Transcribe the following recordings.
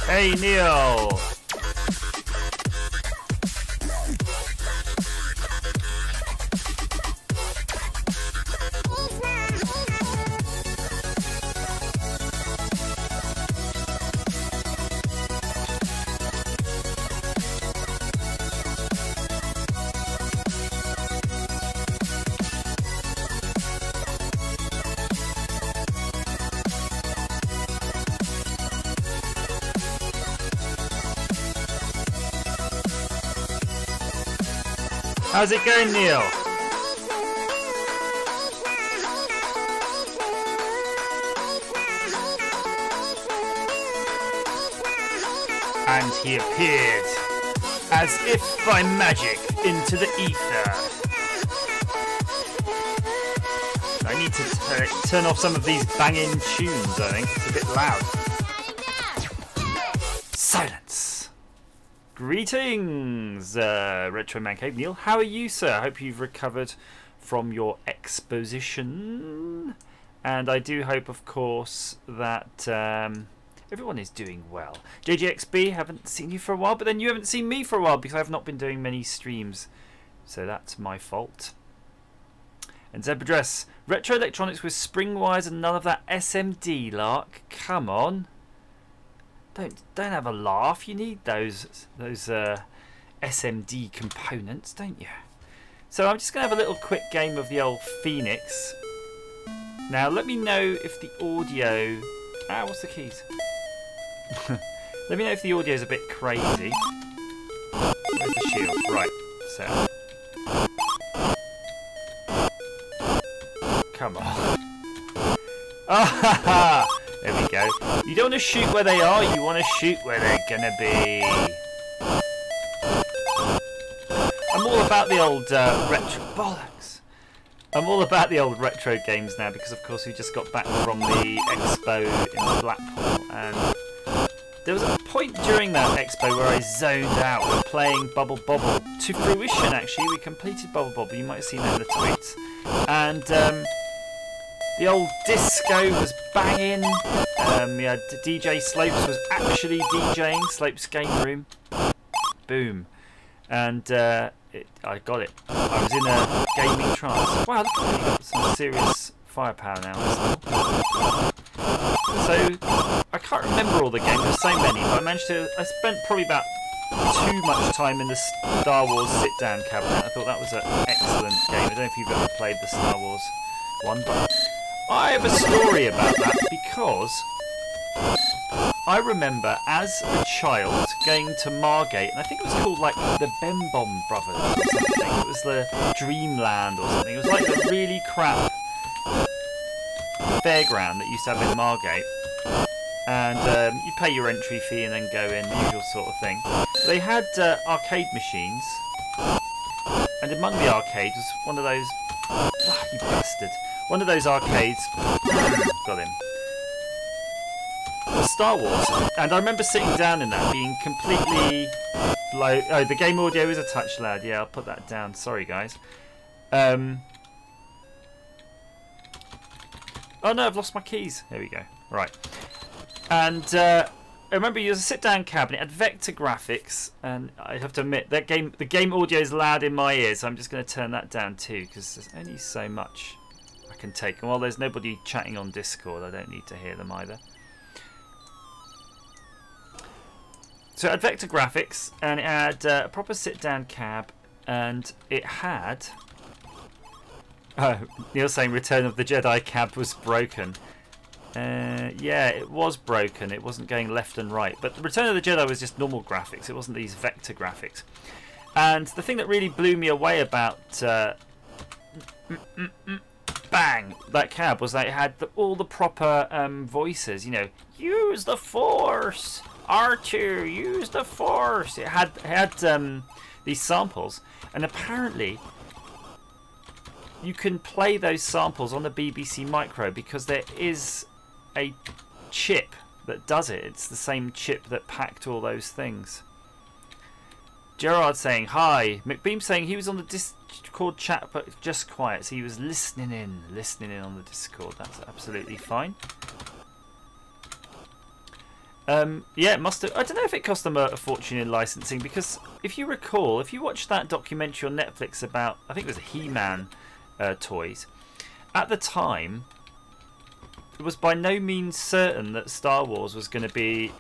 Hey, Neil. How's it going, Neil? And he appeared, as if by magic, into the ether. I need to turn off some of these banging tunes, I think. It's a bit loud. Silence. Greetings, Retro Man Cave. Neil, how are you, sir? I hope you've recovered from your exposition. And I do hope, of course, that everyone is doing well. JJXB, haven't seen you for a while, but then you haven't seen me for a while because I've not been doing many streams. So that's my fault. And Zebradress, Retro Electronics with spring wires and none of that SMD lark. Come on. Don't have a laugh. You need those SMD components, don't you? So I'm just going to have a little quick game of the old Phoenix. Now let me know if the audio... Ah, what's the keys? Let me know if the audio is a bit crazy. Where's the shield? Right, so... Come on. Ah ha ha! There we go. You don't want to shoot where they are, you want to shoot where they're gonna be. I'm all about the old retro... Bollocks! I'm all about the old retro games now because, of course, we just got back from the expo in Blackpool. And there was a point during that expo where I zoned out with playing Bubble Bobble. To fruition, actually. We completed Bubble Bobble. You might have seen that in the tweets. And... the old disco was banging. Yeah, DJ Slopes was actually DJing. Slopes Game Room. Boom. And I got it. I was in a gaming trance. Wow, look at me. Got some serious firepower now. So, I can't remember all the games. There's so many. But I spent probably about too much time in the Star Wars sit-down cabinet. I thought that was an excellent game. I don't know if you've ever played the Star Wars one, but... I have a story about that because I remember as a child going to Margate, and I think it was called like the Bembom Brothers or something. It was the Dreamland or something. It was like the really crap fairground that used to have in Margate. And you pay your entry fee and then go in, the usual sort of thing. They had arcade machines, and among the arcades was one of those... Ah, you bastard. One of those arcades, got him, was Star Wars, and I remember sitting down in that being completely low. Oh, the game audio is a touch loud. Yeah, I'll put that down. Sorry, guys. Oh no, I've lost my keys. There we go. Right, and I remember it was a sit-down cabinet. It had vector graphics, and I have to admit that the game audio is loud in my ears. So I'm just going to turn that down too because there's only so much can take. And while there's nobody chatting on Discord, I don't need to hear them either. So it had vector graphics, and it had a proper sit-down cab, and it had... Oh, Neil's saying Return of the Jedi cab was broken. Yeah, it was broken. It wasn't going left and right. But the Return of the Jedi was just normal graphics. It wasn't these vector graphics. And the thing that really blew me away about... bang! That cab was that it had all the proper voices, you know, use the Force, R2, use the Force. It had these samples, and apparently you can play those samples on the BBC Micro because there is a chip that does it. It's the same chip that packed all those things. Gerard saying hi. McBeam saying he was on the Discord chat but just quiet, so he was listening in on the Discord. That's absolutely fine. Yeah, it must have. I don't know if it cost them a fortune in licensing, because if you recall, if you watch that documentary on Netflix about, I think it was He-Man toys, at the time, it was by no means certain that Star Wars was going to be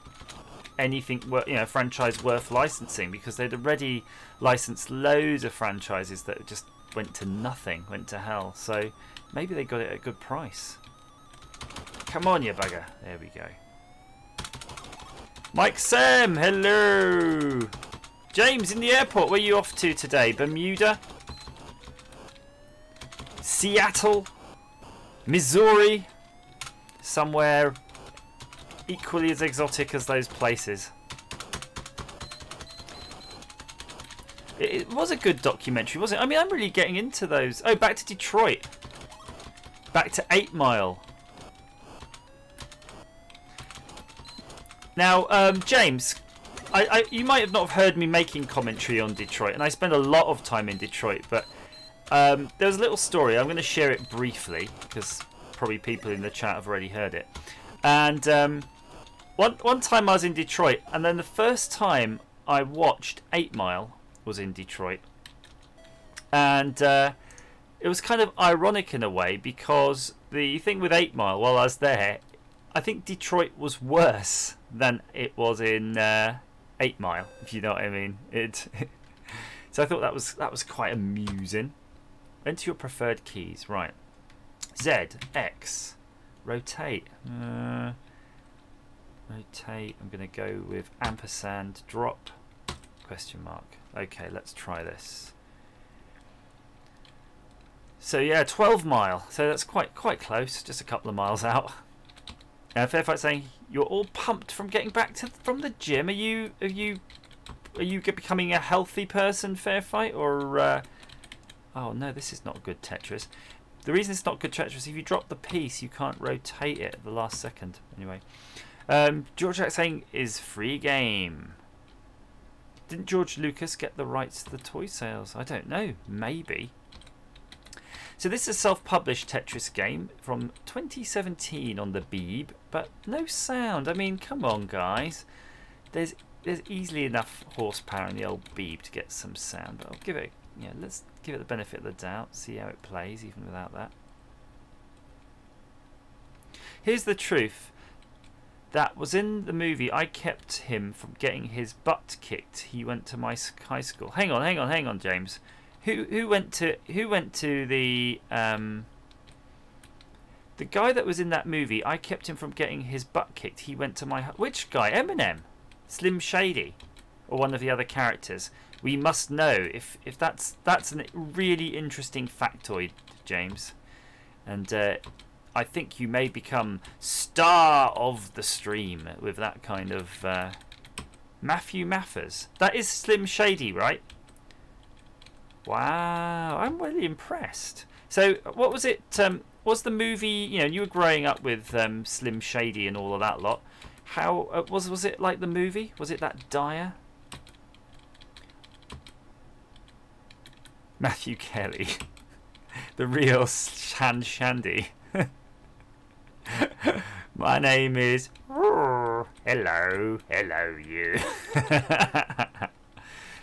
anything, franchise worth licensing, because they'd already licensed loads of franchises that just went to nothing, went to hell. So maybe they got it at a good price. Come on, you bugger. There we go. Mike Sam, hello. James, in the airport, where are you off to today? Bermuda? Seattle? Missouri? Somewhere equally as exotic as those places. It was a good documentary, wasn't it? I mean, I'm really getting into those. Oh, back to Detroit. Back to 8 Mile. Now, James, you might have not have heard me making commentary on Detroit, and I spend a lot of time in Detroit, but there was a little story. I'm going to share it briefly, because probably people in the chat have already heard it. And one time I was in Detroit, and then the first time I watched 8 Mile was in Detroit. And it was kind of ironic in a way, because the thing with 8 Mile, while I was there, I think Detroit was worse than it was in 8 Mile, if you know what I mean. So I thought that was quite amusing. Enter your preferred keys, right? Z, X, rotate. Rotate. I'm going to go with ampersand, drop, question mark. Okay, let's try this. So yeah, 12 Mile. So that's quite close, just a couple of miles out. Fairfight saying you're all pumped from getting back from the gym. Are you becoming a healthy person, Fairfight, or? Oh no, this is not good Tetris. The reason it's not good Tetris, if you drop the piece, you can't rotate it at the last second. Anyway, George Jack saying is free game. Didn't George Lucas get the rights to the toy sales? I don't know. Maybe. So this is a self-published Tetris game from 2017 on the Beeb, but no sound. I mean, come on, guys. There's easily enough horsepower in the old Beeb to get some sound. But I'll give it, let's give it the benefit of the doubt. See how it plays even without that. Here's the truth. That was in the movie. I kept him from getting his butt kicked. He went to my high school. Hang on, James. Who went to the guy that was in that movie? I kept him from getting his butt kicked. He went to my which guy? Eminem, Slim Shady, or one of the other characters. We must know if that's a really interesting factoid, James, and I think you may become star of the stream with that kind of Matthew Mathers. That is Slim Shady, right? Wow, I'm really impressed. So, what was it? Was the movie? You were growing up with Slim Shady and all of that lot. How was it like the movie? Was it that dire? Matthew Kelly, the real Shandy. My name is. Hello, you.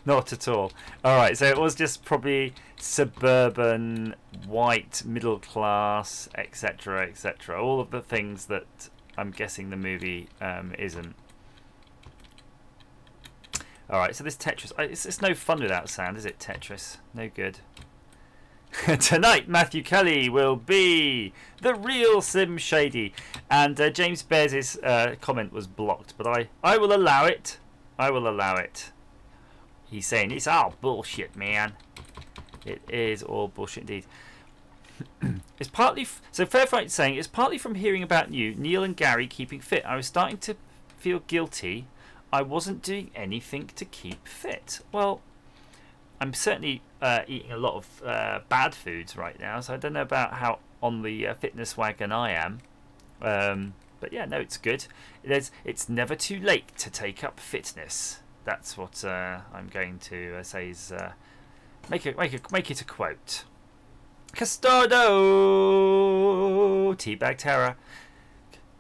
Not at all. Alright, so it was just probably suburban, white, middle class, etc, etc. All of the things that I'm guessing the movie isn't. Alright, so this Tetris, it's no fun without sound, is it, Tetris? No good. Tonight, Matthew Kelly will be the real Slim Shady. And James Bears' comment was blocked, but I will allow it. I will allow it. He's saying it's all bullshit, man. It is all bullshit indeed. It's partly so Fairfight's saying it's partly from hearing about you, Neil and Gary keeping fit. I was starting to feel guilty. I wasn't doing anything to keep fit. Well, I'm certainly eating a lot of bad foods right now, so I don't know about how on the fitness wagon I am. But yeah, no, it's good. It's never too late to take up fitness. That's what I'm going to say is make it a quote. Castardo, Teabag Terror.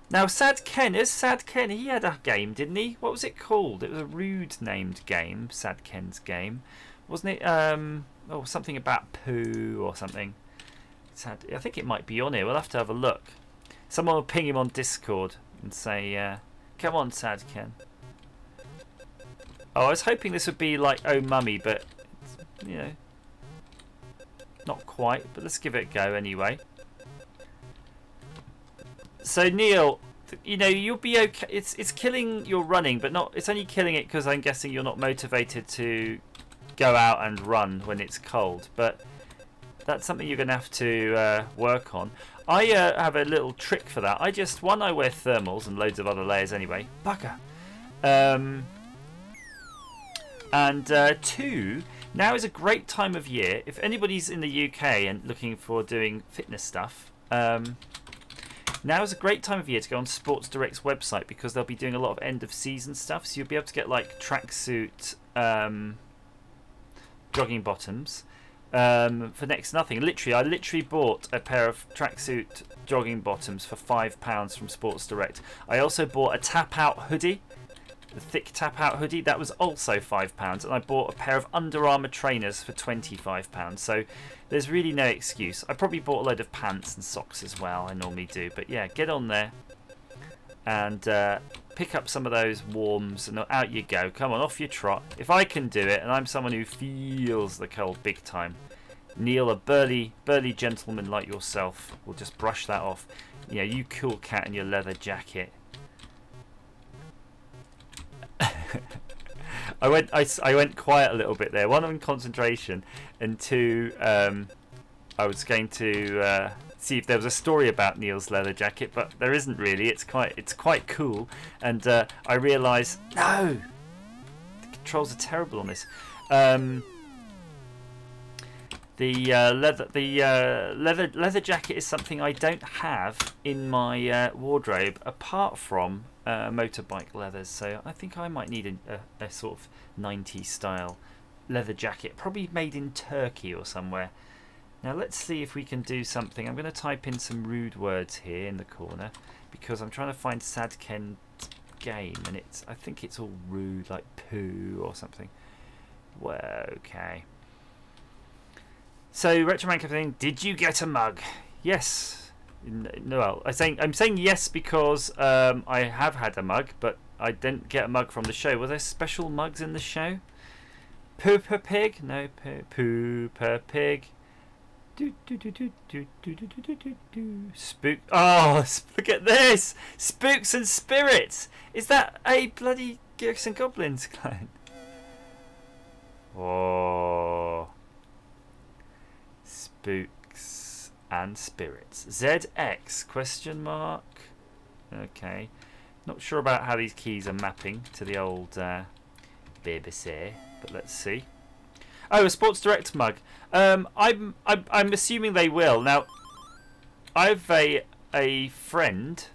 Now, Sad Ken, he had a game, didn't he? What was it called? It was a rude named game, Sad Ken's game. Wasn't it, oh, something about poo or something. I think it might be on here. We'll have to have a look. Someone will ping him on Discord and say, come on, Sad Ken. Oh, I was hoping this would be like Oh Mummy, but, you know, not quite. But let's give it a go anyway. So, Neil, you know, you'll be okay. It's killing your running, but not. It's only killing it because I'm guessing you're not motivated to go out and run when it's cold. But that's something you're going to have to work on. I have a little trick for that. I wear thermals and loads of other layers anyway. Bugger. And 2, now is a great time of year. If anybody's in the UK and looking for doing fitness stuff, now is a great time of year to go on Sports Direct's website because they'll be doing a lot of end of season stuff. So you'll be able to get like tracksuit jogging bottoms for next to nothing. I literally bought a pair of tracksuit jogging bottoms for £5 from Sports Direct. I also bought a tap out hoodie, the thick tap out hoodie, that was also £5, and I bought a pair of Under Armour trainers for £25. So there's really no excuse. I probably bought a load of pants and socks as well, I normally do, but yeah, get on there and pick up some of those warms and out you go. Come on, off your trot. If I can do it, and I'm someone who feels the cold big time, Neil, a burly gentleman like yourself, will just brush that off. You know, you cool cat in your leather jacket. I went quiet a little bit there. 1, I'm in concentration, and 2, I was going to see if there was a story about Neil's leather jacket, but there isn't really. It's quite cool, and I realised no, the controls are terrible on this. The leather jacket is something I don't have in my wardrobe apart from motorbike leathers, so I think I might need a sort of 90s style leather jacket, probably made in Turkey or somewhere. Now let's see if we can do something. I'm going to type in some rude words here in the corner because I'm trying to find Sad Ken's game, and I think it's all rude, like poo or something. Well, okay. So Retroman kept saying, "Did you get a mug?" Yes. No, well, I'm saying yes because I have had a mug, but I didn't get a mug from the show. Were there special mugs in the show? Pooper Pig? No, Pooper Pig. Spook. Oh, look at this! Spooks and Spirits! Is that a bloody Ghosts and Goblins clone? Oh. Spooks and Spirits. ZX? Question mark? Okay. Not sure about how these keys are mapping to the old BBC, but let's see. Oh, a Sports Direct mug. I'm assuming they will. Now, I've a friend.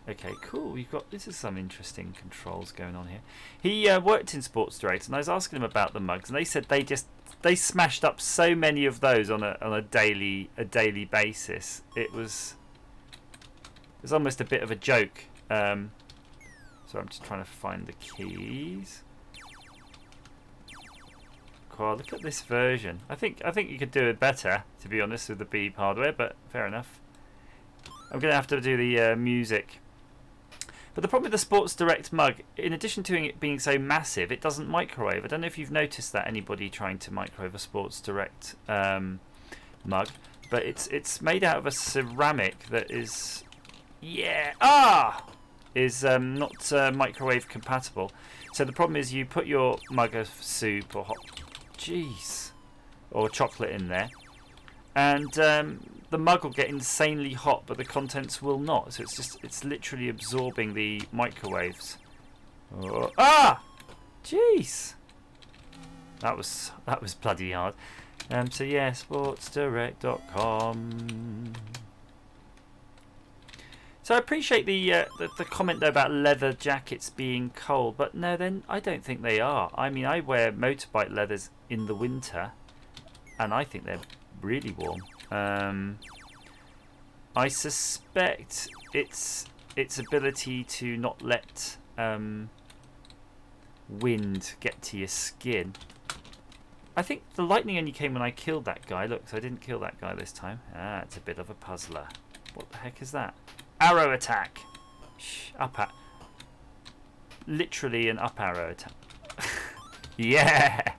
Okay, cool. We've got this is some interesting controls going on here. He worked in Sports Direct, and I was asking him about the mugs, and they said they smashed up so many of those on a daily basis. It was almost a bit of a joke. So I'm just trying to find the keys. Oh, look at this version. I think you could do it better, to be honest, with the Beeb hardware, but fair enough. I'm going to have to do the music. But the problem with the Sports Direct mug, in addition to it being so massive, it doesn't microwave. I don't know if you've noticed that, anybody trying to microwave a Sports Direct mug, but it's made out of a ceramic that is, not microwave compatible. So the problem is you put your mug of soup or or chocolate in there, and the mug will get insanely hot, but the contents will not. So it's literally absorbing the microwaves. Oh. Jeez, that was bloody hard. So yeah, sportsdirect.com. So I appreciate the comment though about leather jackets being cold, but no, then I don't think they are. I mean, I wear motorbike leathers in the winter, and I think they're really warm. I suspect it's its ability to not let wind get to your skin. I think the lightning only came when I killed that guy. Look, so I didn't kill that guy this time. Ah, it's a bit of a puzzler. What the heck is that? Arrow attack. Shh, up at. Literally an up arrow attack. Yeah.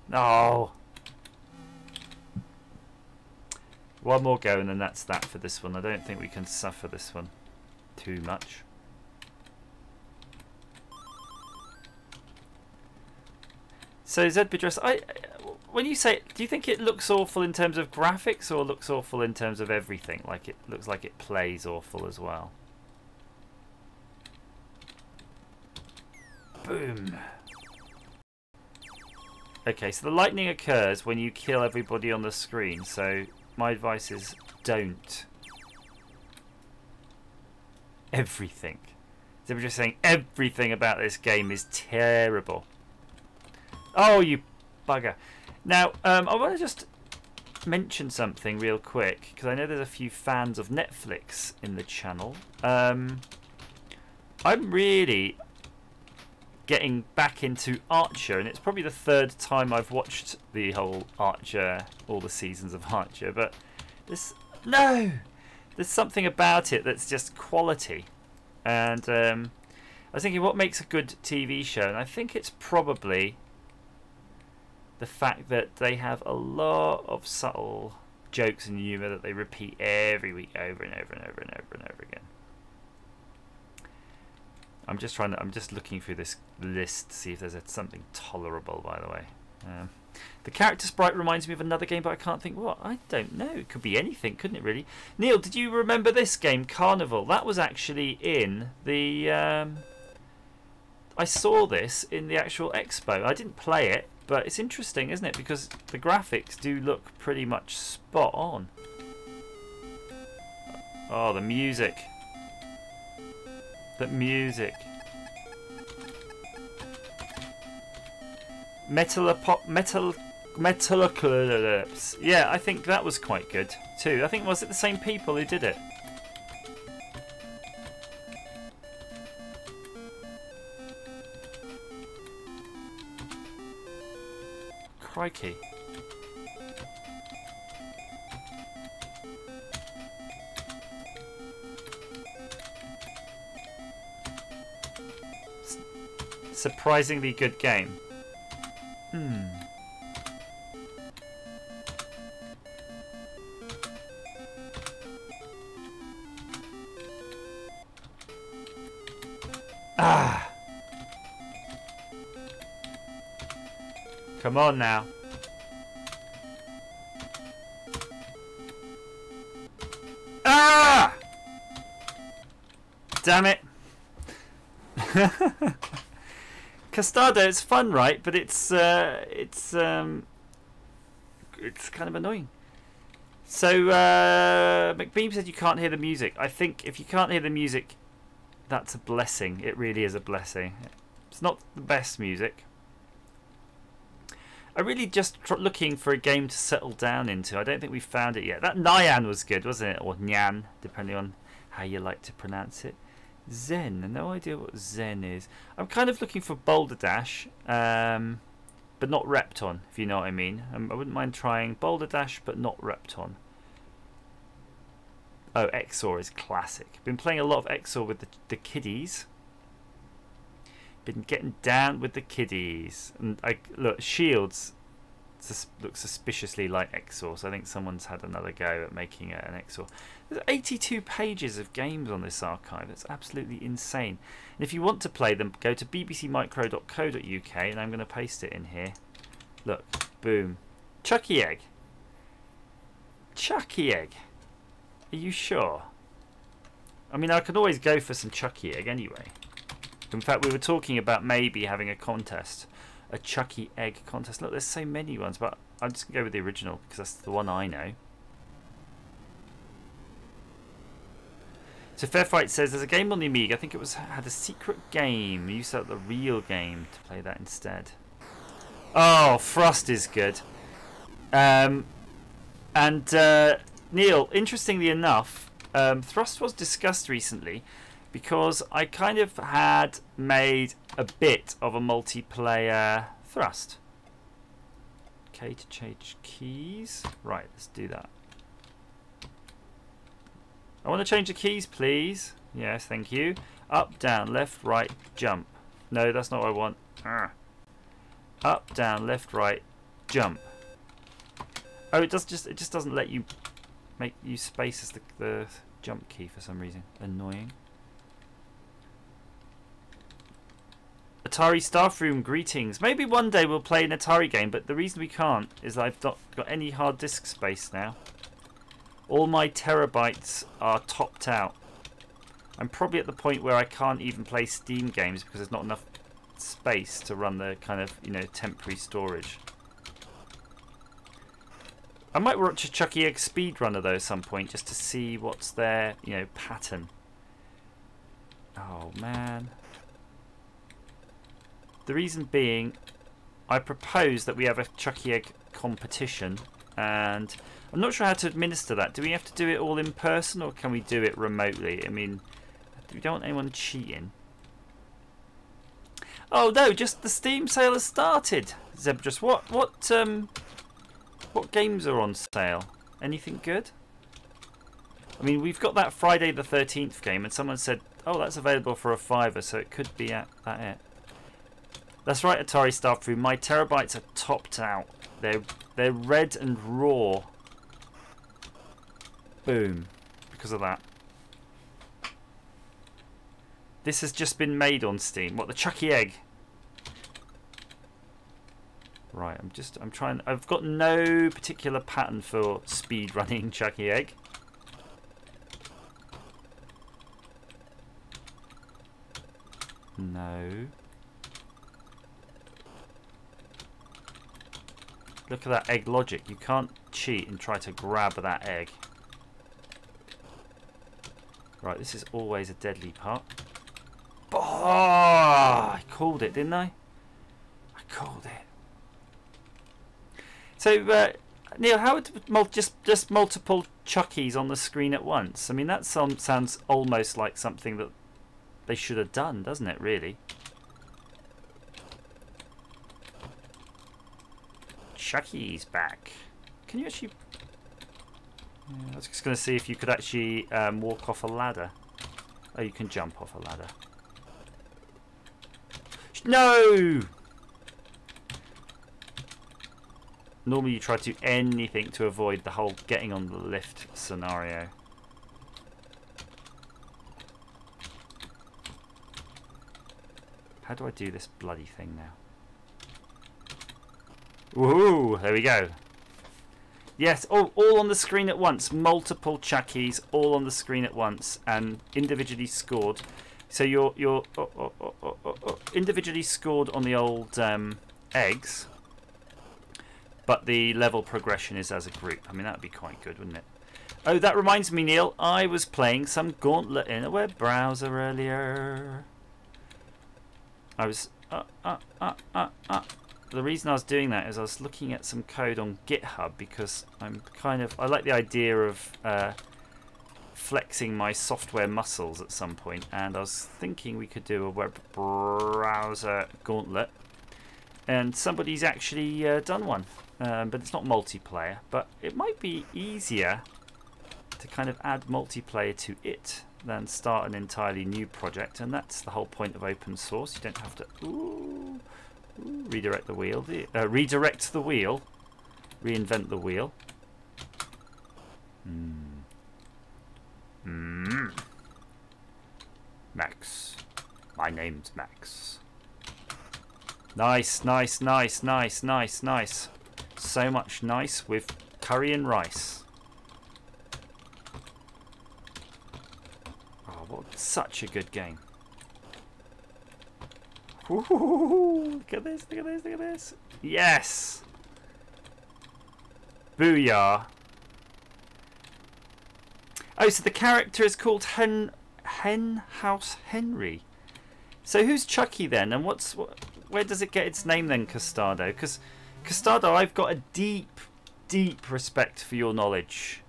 No. One more go and then that's that for this one. I don't think we can suffer this one too much. So Zbidress, when you say, do you think it looks awful in terms of graphics or looks awful in terms of everything? Like it looks like it plays awful as well. Boom. Okay, so the lightning occurs when you kill everybody on the screen. So my advice is don't. Everything. Zbidress saying everything about this game is terrible. Oh, you bugger. Now, I want to just mention something real quick, because I know there's a few fans of Netflix in the channel. I'm really getting back into Archer, and it's probably the third time I've watched the whole Archer, all the seasons of Archer, but there's something about it that's just quality. And I was thinking, what makes a good TV show? And I think it's probably the fact that they have a lot of subtle jokes and humour that they repeat every week over and over and over and over and over again. I'm just looking through this list to see if there's something tolerable, by the way. The character sprite reminds me of another game, but I can't think what. I don't know. It could be anything, couldn't it, really? Neil, did you remember this game, Carnival? That was actually in the... I saw this in the actual expo. I didn't play it, but it's interesting, isn't it? Because the graphics do look pretty much spot on. Oh, the music. The music. Metalocalypse. Yeah, I think that was quite good too. I think, was it the same people who did it? Crikey. Surprisingly good game. Ah! Come on now. Ah! Damn it. Custado, it's fun, right? But it's kind of annoying. So McBeam said you can't hear the music. I think if you can't hear the music, that's a blessing. It really is a blessing. It's not the best music. I'm really just looking for a game to settle down into. I don't think we found it yet. That Nyan was good, wasn't it? Or Nyan, depending on how you like to pronounce it. Zen, no idea what Zen is. I'm kind of looking for Boulder Dash, but not Repton, if you know what I mean. I wouldn't mind trying Boulder Dash, but not Repton. Oh, Exor is classic. Been playing a lot of Exor with the kiddies. Been getting down with the kiddies. And look, Shields looks suspiciously like Exor, so I think someone's had another go at making it an Exor. There's 82 pages of games on this archive. It's absolutely insane. And if you want to play them, go to bbcmicro.co.uk, and I'm going to paste it in here. Look, boom. Chucky Egg. Chucky Egg. Are you sure? I mean, I could always go for some Chucky Egg anyway. In fact, we were talking about maybe having a contest. A Chucky Egg contest. Look, there's so many ones, but I'm just going to go with the original because that's the one I know. So Fairfight says there's a game on the Amiga. I think it had a secret game. You set up the real game to play that instead. Oh, Frost is good. Neil, interestingly enough, Thrust was discussed recently because I kind of had made a bit of a multiplayer Thrust. Okay, to change keys. Right, let's do that. I want to change the keys, please. Yes, thank you. Up, down, left, right, jump. No, that's not what I want. Up, down, left, right, jump. Oh, it just doesn't let you use space as the jump key for some reason. Annoying. Atari Staff Room, greetings. Maybe one day we'll play an Atari game, but the reason we can't is I've not got any hard disk space now. All my terabytes are topped out. I'm probably at the point where I can't even play Steam games because there's not enough space to run the kind of, you know, temporary storage. I might watch a Chucky Egg speedrunner though at some point just to see what's their, you know, pattern. Oh man. The reason being, I propose that we have a Chucky Egg competition, and I'm not sure how to administer that. Do we have to do it all in person or can we do it remotely? I mean, we don't want anyone cheating. Oh no, just the Steam sale has started. Zebras, what games are on sale? Anything good? I mean, we've got that Friday the 13th game, and someone said, oh, that's available for a $5, so it could be at that it. That's right, Atari Staff Room. My terabytes are topped out. They're red and raw. Boom. Because of that. This has just been made on Steam. What, the Chucky Egg? Right, I'm trying. I've got no particular pattern for speed running Chucky Egg. No. Look at that egg logic. You can't cheat and try to grab that egg. Right, this is always a deadly part. Oh, I called it, didn't I? I called it. So, Neil, how would just multiple Chuckies on the screen at once? I mean, that sounds almost like something that they should have done, doesn't it, really? Chucky's back. Can you actually... Yeah, I was just going to see if you could actually walk off a ladder. Oh, you can jump off a ladder. No! Normally you try to do anything to avoid the whole getting on the lift scenario. How do I do this bloody thing now? Woohoo! There we go. Yes, all on the screen at once. Multiple Chuckies, all on the screen at once, and individually scored. So you're individually scored on the old eggs, but the level progression is as a group. I mean, that would be quite good, wouldn't it? Oh, that reminds me, Neil. I was playing some Gauntlet in a web browser earlier. I was the reason I was doing that is I was looking at some code on GitHub because I like the idea of flexing my software muscles at some point, and I was thinking we could do a web browser Gauntlet, and somebody's actually done one, but it's not multiplayer, but it might be easier to kind of add multiplayer to it than start an entirely new project, and that's the whole point of open source. You don't have to redirect the wheel, reinvent the wheel. Max, my name's Max. Nice, nice, nice, nice, nice, nice. So much nice with curry and rice. Oh, what such a good game. Ooh, look at this, look at this, look at this. Yes! Booyah. Oh, so the character is called Henhouse Henry. So who's Chucky then? And where does it get its name then, Custado? Because Custado, I've got a deep, deep respect for your knowledge.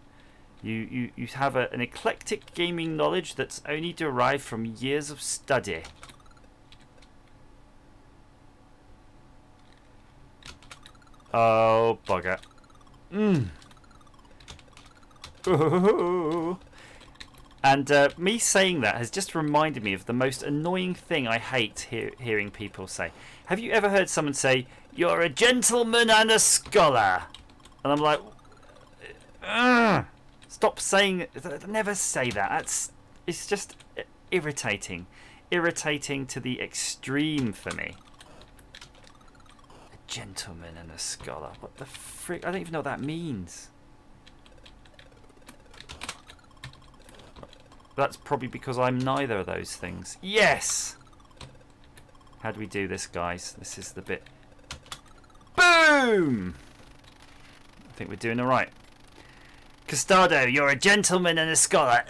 You have an eclectic gaming knowledge that's only derived from years of study. Oh, bugger. And me saying that has just reminded me of the most annoying thing I hate hearing people say. Have you ever heard someone say, "You're a gentleman and a scholar"? And I'm like, ugh, stop saying, never say that. It's just irritating. Irritating to the extreme for me. A gentleman and a scholar. What the frick? I don't even know what that means. That's probably because I'm neither of those things. Yes! How do we do this, guys? This is the bit. Boom! I think we're doing alright. Custado, you're a gentleman and a scholar.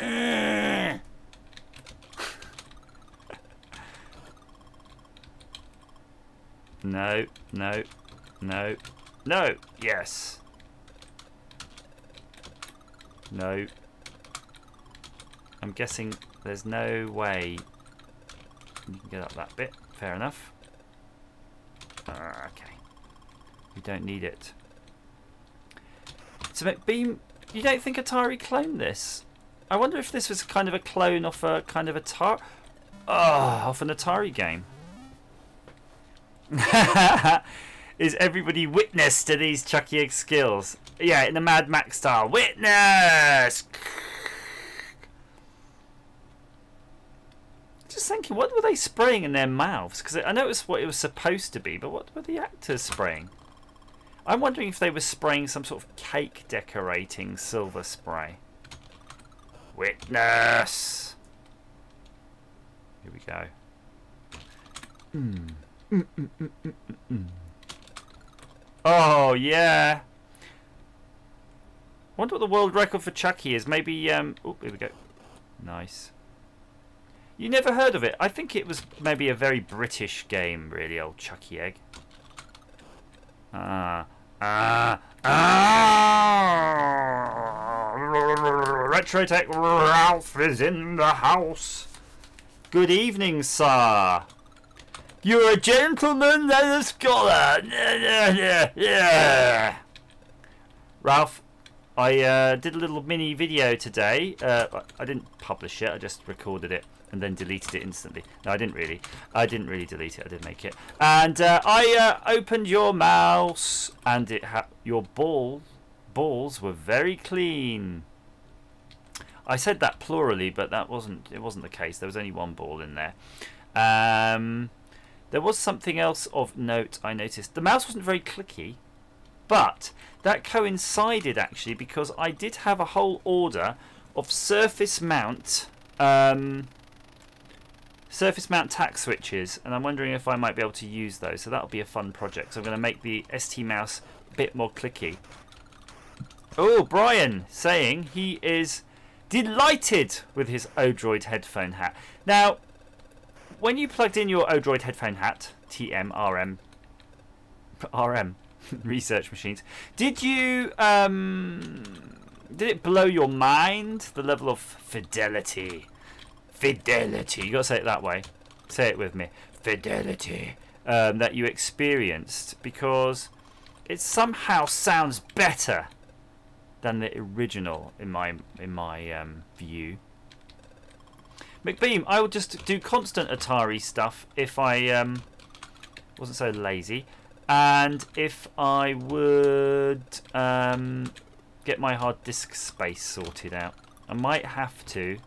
No, no, no, no. Yes. No. I'm guessing there's no way you can get up that bit. Fair enough. Okay. We don't need it. So McBeam, you don't think Atari cloned this? I wonder if this was kind of a clone off a kind of Atari, off an Atari game. Is everybody witness to these Chucky Egg skills? Yeah, in the Mad Max style. Witness! Just thinking, what were they spraying in their mouths? Because I know it's what it was supposed to be, but what were the actors spraying? I'm wondering if they were spraying some sort of cake decorating silver spray. Witness! Here we go. Oh, yeah! I wonder what the world record for Chucky is. Maybe, oh, here we go. Nice. You never heard of it? I think it was maybe a very British game, really, old Chucky Egg. Retrotech Ralph is in the house. Good evening, sir. You're a gentleman and a scholar. Yeah. Ralph, I did a little mini video today. I didn't publish it. I just recorded it and then deleted it instantly. No, I didn't really. I didn't really delete it. I did make it. And I opened your mouse, and your balls were very clean. I said that plurally, but it wasn't the case. There was only one ball in there. There was something else of note I noticed. The mouse wasn't very clicky, but that coincided actually because I did have a whole order of surface mount tack switches, and I'm wondering if I might be able to use those. So that'll be a fun project. So I'm going to make the ST mouse a bit more clicky. Oh, Brian saying he is delighted with his Odroid headphone hat. Now, when you plugged in your Odroid headphone hat, TM, RM, research machines, did you did it blow your mind, the level of fidelity? Fidelity, you got to say it that way. Say it with me. Fidelity that you experienced, because it somehow sounds better than the original in my view. McBeam, I would just do constant Atari stuff if I wasn't so lazy, and if I would get my hard disk space sorted out. I might have to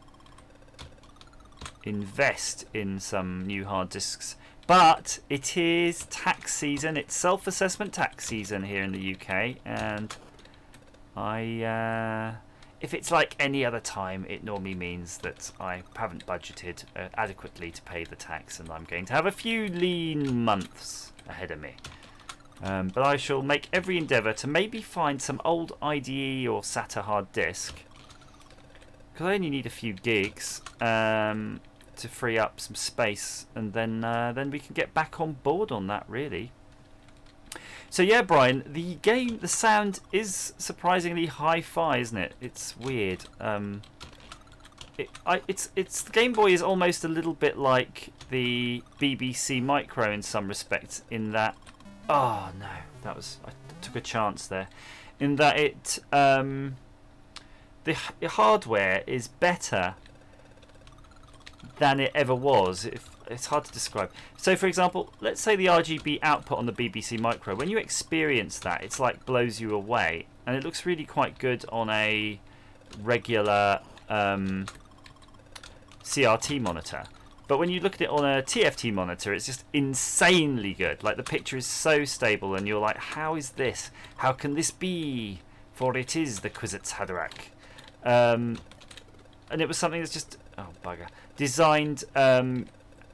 invest in some new hard disks, but it is tax season. It's self-assessment tax season here in the UK, and if it's like any other time, it normally means that I haven't budgeted adequately to pay the tax, and I'm going to have a few lean months ahead of me. But I shall make every endeavour to maybe find some old IDE or SATA hard disk, because I only need a few gigs to free up some space, and then we can get back on board on that, really. So yeah, Brian, the sound is surprisingly hi-fi, isn't it? It's weird. The Game Boy is almost a little bit like the BBC Micro in some respects, in that. Oh no, I took a chance there. In that the hardware is better than it ever was. It's hard to describe. So for example, let's say the RGB output on the BBC Micro, when you experience that, it's like blows you away, and it looks really quite good on a regular CRT monitor. But when you look at it on a TFT monitor, it's just insanely good. Like, the picture is so stable, and you're like, how is this? How can this be? For it is the Kwisatz Haderach. And it was something that's just, oh bugger, designed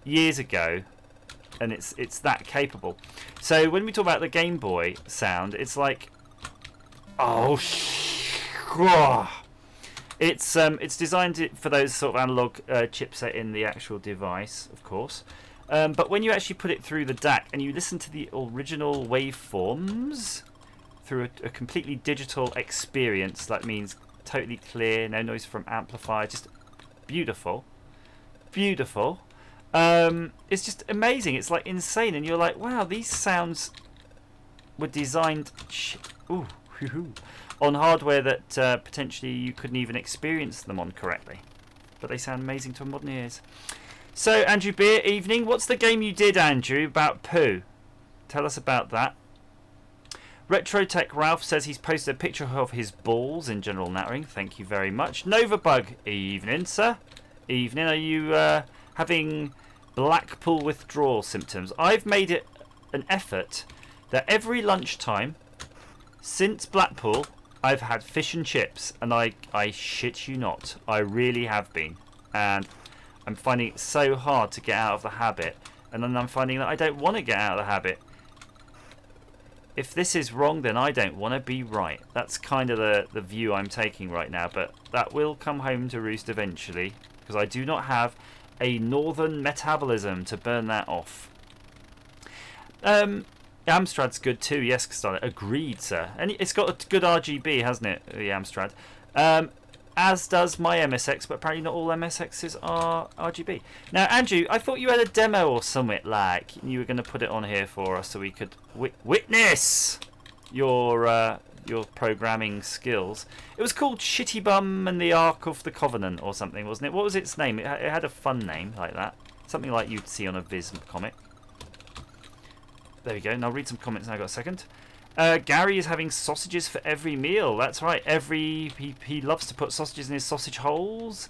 years ago, and it's that capable. So when we talk about the Game Boy sound, it's like, oh it's designed for those sort of analog chipset in the actual device, of course. But when you actually put it through the DAC and you listen to the original waveforms through a completely digital experience, that means totally clear, no noise from amplifier, just beautiful, beautiful. It's just amazing. It's like insane, and you're like, wow, these sounds were designed on hardware that potentially you couldn't even experience them on correctly, but they sound amazing to modern ears. So Andrew Beer, evening. What's the game you did, Andrew, about poo? Tell us about that. Retrotech Ralph says he's posted a picture of his balls in general nattering. Thank you very much. Novabug, evening, sir. Evening. Are you having Blackpool withdrawal symptoms? I've made it an effort that every lunchtime since Blackpool, I've had fish and chips, and I shit you not, I really have been, and I'm finding it so hard to get out of the habit, and then I'm finding that I don't want to get out of the habit. If this is wrong, then I don't want to be right. That's kind of the view I'm taking right now, but that will come home to roost eventually, because I do not have a northern metabolism to burn that off. Amstrad's good too, yes, Castello. Agreed, sir. And it's got a good RGB, hasn't it, the Amstrad? As does my MSX, but apparently not all MSXs are RGB. Now, Andrew, I thought you had a demo or something like, and you were going to put it on here for us so we could witness your programming skills. It was called Shitty Bum and the Ark of the Covenant or something, wasn't it? What was its name? It had a fun name like that. Something like you'd see on a Viz comic. There we go. Now read some comments now. I've got a second. Gary is having sausages for every meal. That's right. He loves to put sausages in his sausage holes.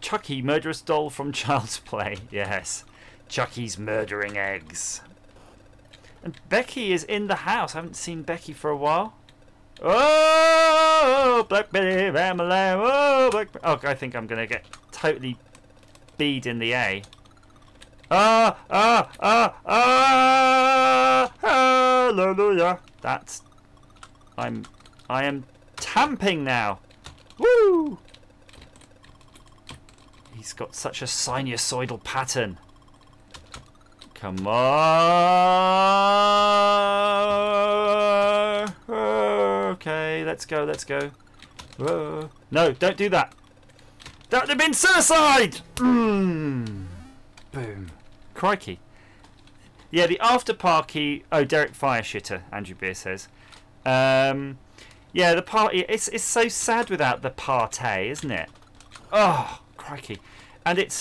Chucky, murderous doll from Child's Play. Yes. Chucky's murdering eggs. And Becky is in the house. I haven't seen Becky for a while. Oh, Black Betty, Ram-a-lam, oh, Black Betty. Oh, I think I'm going to get totally bead in the A. Hallelujah. That's... I am tamping now. Woo! He's got such a sinusoidal pattern. Come on. Okay, let's go, let's go. No, don't do that. That would have been suicide! Boom. Crikey. Yeah, the after party. Oh, Derek Fireshitter, Andrew Beer says. Yeah, the party. It's so sad without the party, isn't it? Oh, crikey. And it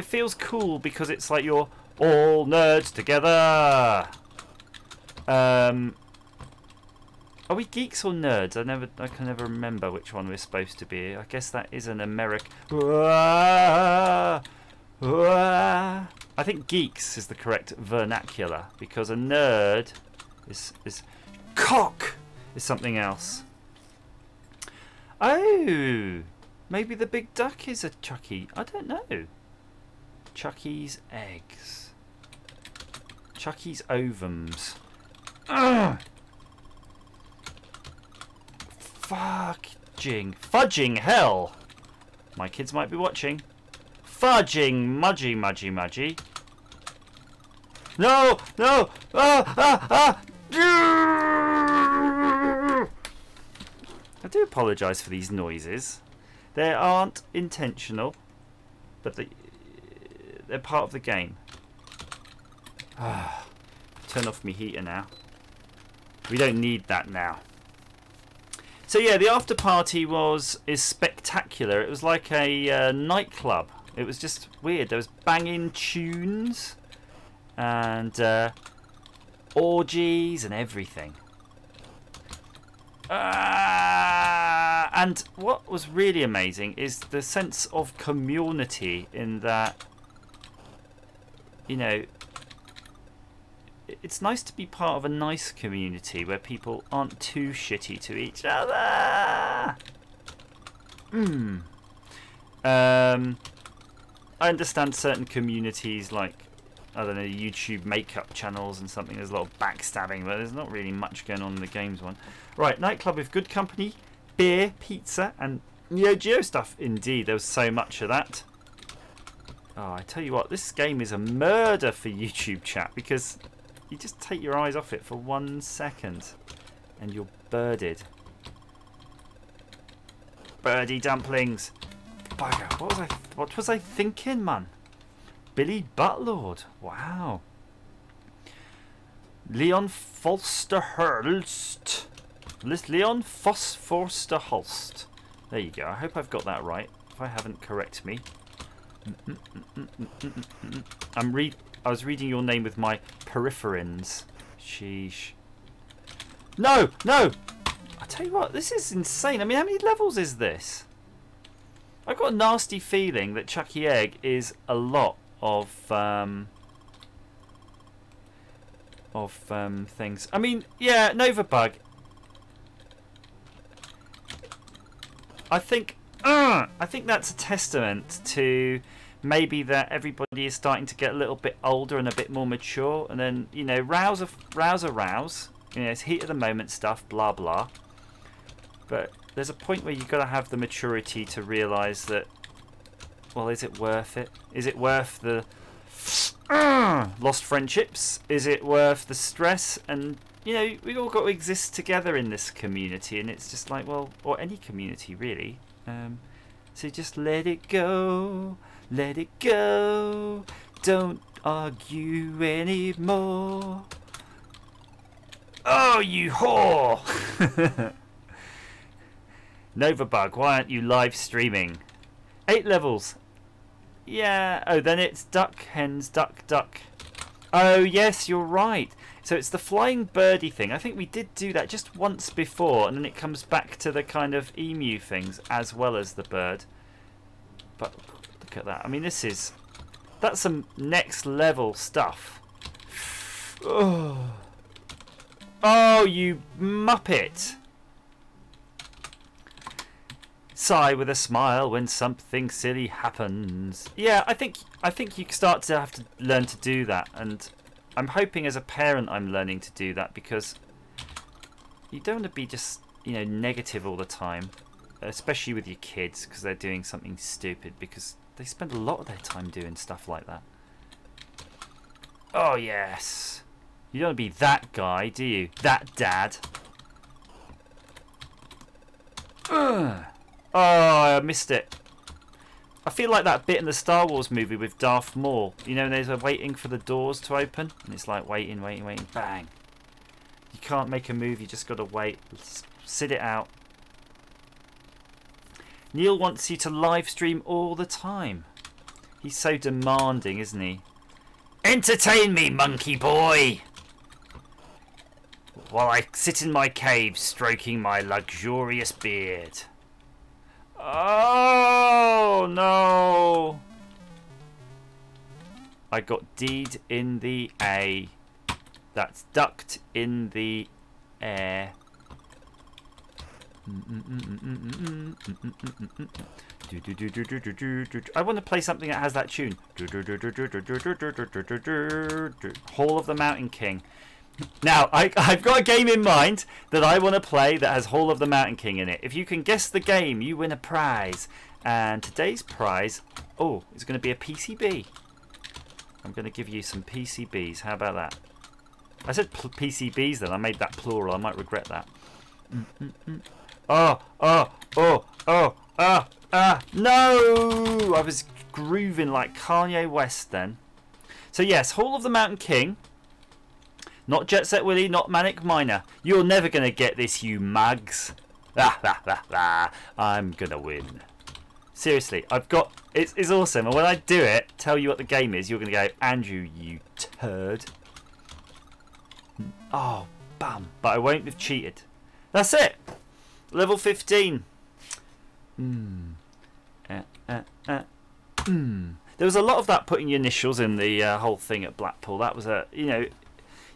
feels cool because it's like you're all nerds together. Are we geeks or nerds? I can never remember which one we're supposed to be. I guess that is an American. I think geeks is the correct vernacular, because a nerd is cock is something else. Oh, maybe the big duck is a Chucky. I don't know. Chucky's eggs. Chucky's ovums. Ugh. Fudging hell. My kids might be watching. Fudging mudgy. No! do apologise for these noises. They aren't intentional, but they're part of the game. Turn off my heater now. We don't need that now. So yeah, the after party is spectacular. It was like a nightclub. It was just weird. There was banging tunes and orgies and everything. And what was really amazing is the sense of community in that, you know, it's nice to be part of a nice community where people aren't too shitty to each other. I understand certain communities, like, I don't know, YouTube makeup channels and something, there's a lot of backstabbing, but there's not really much going on in the games one. Right, nightclub with good company, beer, pizza, and Neo Geo stuff. Indeed, there was so much of that. Oh, I tell you what, this game is a murder for YouTube chat, because you just take your eyes off it for 1 second and you're birded. Birdie dumplings. Bugger, what was I thinking, man? Billy Butlord. Wow. Leon Forster-Hurst. Leon Forster-Holst. There you go. I hope I've got that right. If I haven't, correct me. I was reading your name with my peripherins. Sheesh. No! No! I tell you what, this is insane. I mean, how many levels is this? I've got a nasty feeling that Chucky Egg is a lot of things. I mean, yeah, Novabug. I think that's a testament to maybe that everybody is starting to get a little bit older and a bit more mature, and then, you know, rouse. You know, it's heat of the moment stuff, blah blah. But there's a point where you've got to have the maturity to realise that, well, is it worth it? Is it worth the lost friendships? Is it worth the stress? And, you know, we've all got to exist together in this community, and it's just like, well, or any community really. So just let it go, let it go, don't argue anymore. Oh, you whore! Novabug, why aren't you live streaming? 8 levels. Yeah. Oh, then it's duck, hens, duck, duck. Oh, yes, you're right. So it's the flying birdie thing. I think we did do that just once before, and then it comes back to the kind of emu things as well as the bird. But look at that. I mean, that's some next level stuff. Oh, you muppet. Sigh with a smile when something silly happens. Yeah, I think you start to have to learn to do that, and I'm hoping as a parent I'm learning to do that, because you don't want to be just, you know, negative all the time, especially with your kids, because they're doing something stupid, because they spend a lot of their time doing stuff like that. Oh yes. You don't want to be that guy, do you? That dad. Ugh. Oh, I missed it. I feel like that bit in the Star Wars movie with Darth Maul. You know, there's a waiting for the doors to open, and it's like waiting, bang. You can't make a move, you just got to wait. Sit it out. Neil wants you to live stream all the time. He's so demanding, isn't he? Entertain me, monkey boy! While I sit in my cave stroking my luxurious beard. Oh no! I got D'd in the A. That's ducked in the air. I want to play something that has that tune. Hall of the Mountain King. Now, I've got a game in mind that I want to play that has Hall of the Mountain King in it. If you can guess the game, you win a prize. And today's prize, oh, it's going to be a PCB. I'm going to give you some PCBs. How about that? I said PCBs then. I made that plural. I might regret that. Oh, oh, oh, oh, no! I was grooving like Kanye West then. So yes, Hall of the Mountain King. Not Jet Set Willy, not Manic Miner. You're never going to get this, you mugs. I'm going to win. Seriously, I've got... It's awesome. And when I do it, tell you what the game is, you're going to go, Andrew, you turd. Oh, bam. But I won't have cheated. That's it. Level 15. There was a lot of that putting your initials in the whole thing at Blackpool. That was a, you know,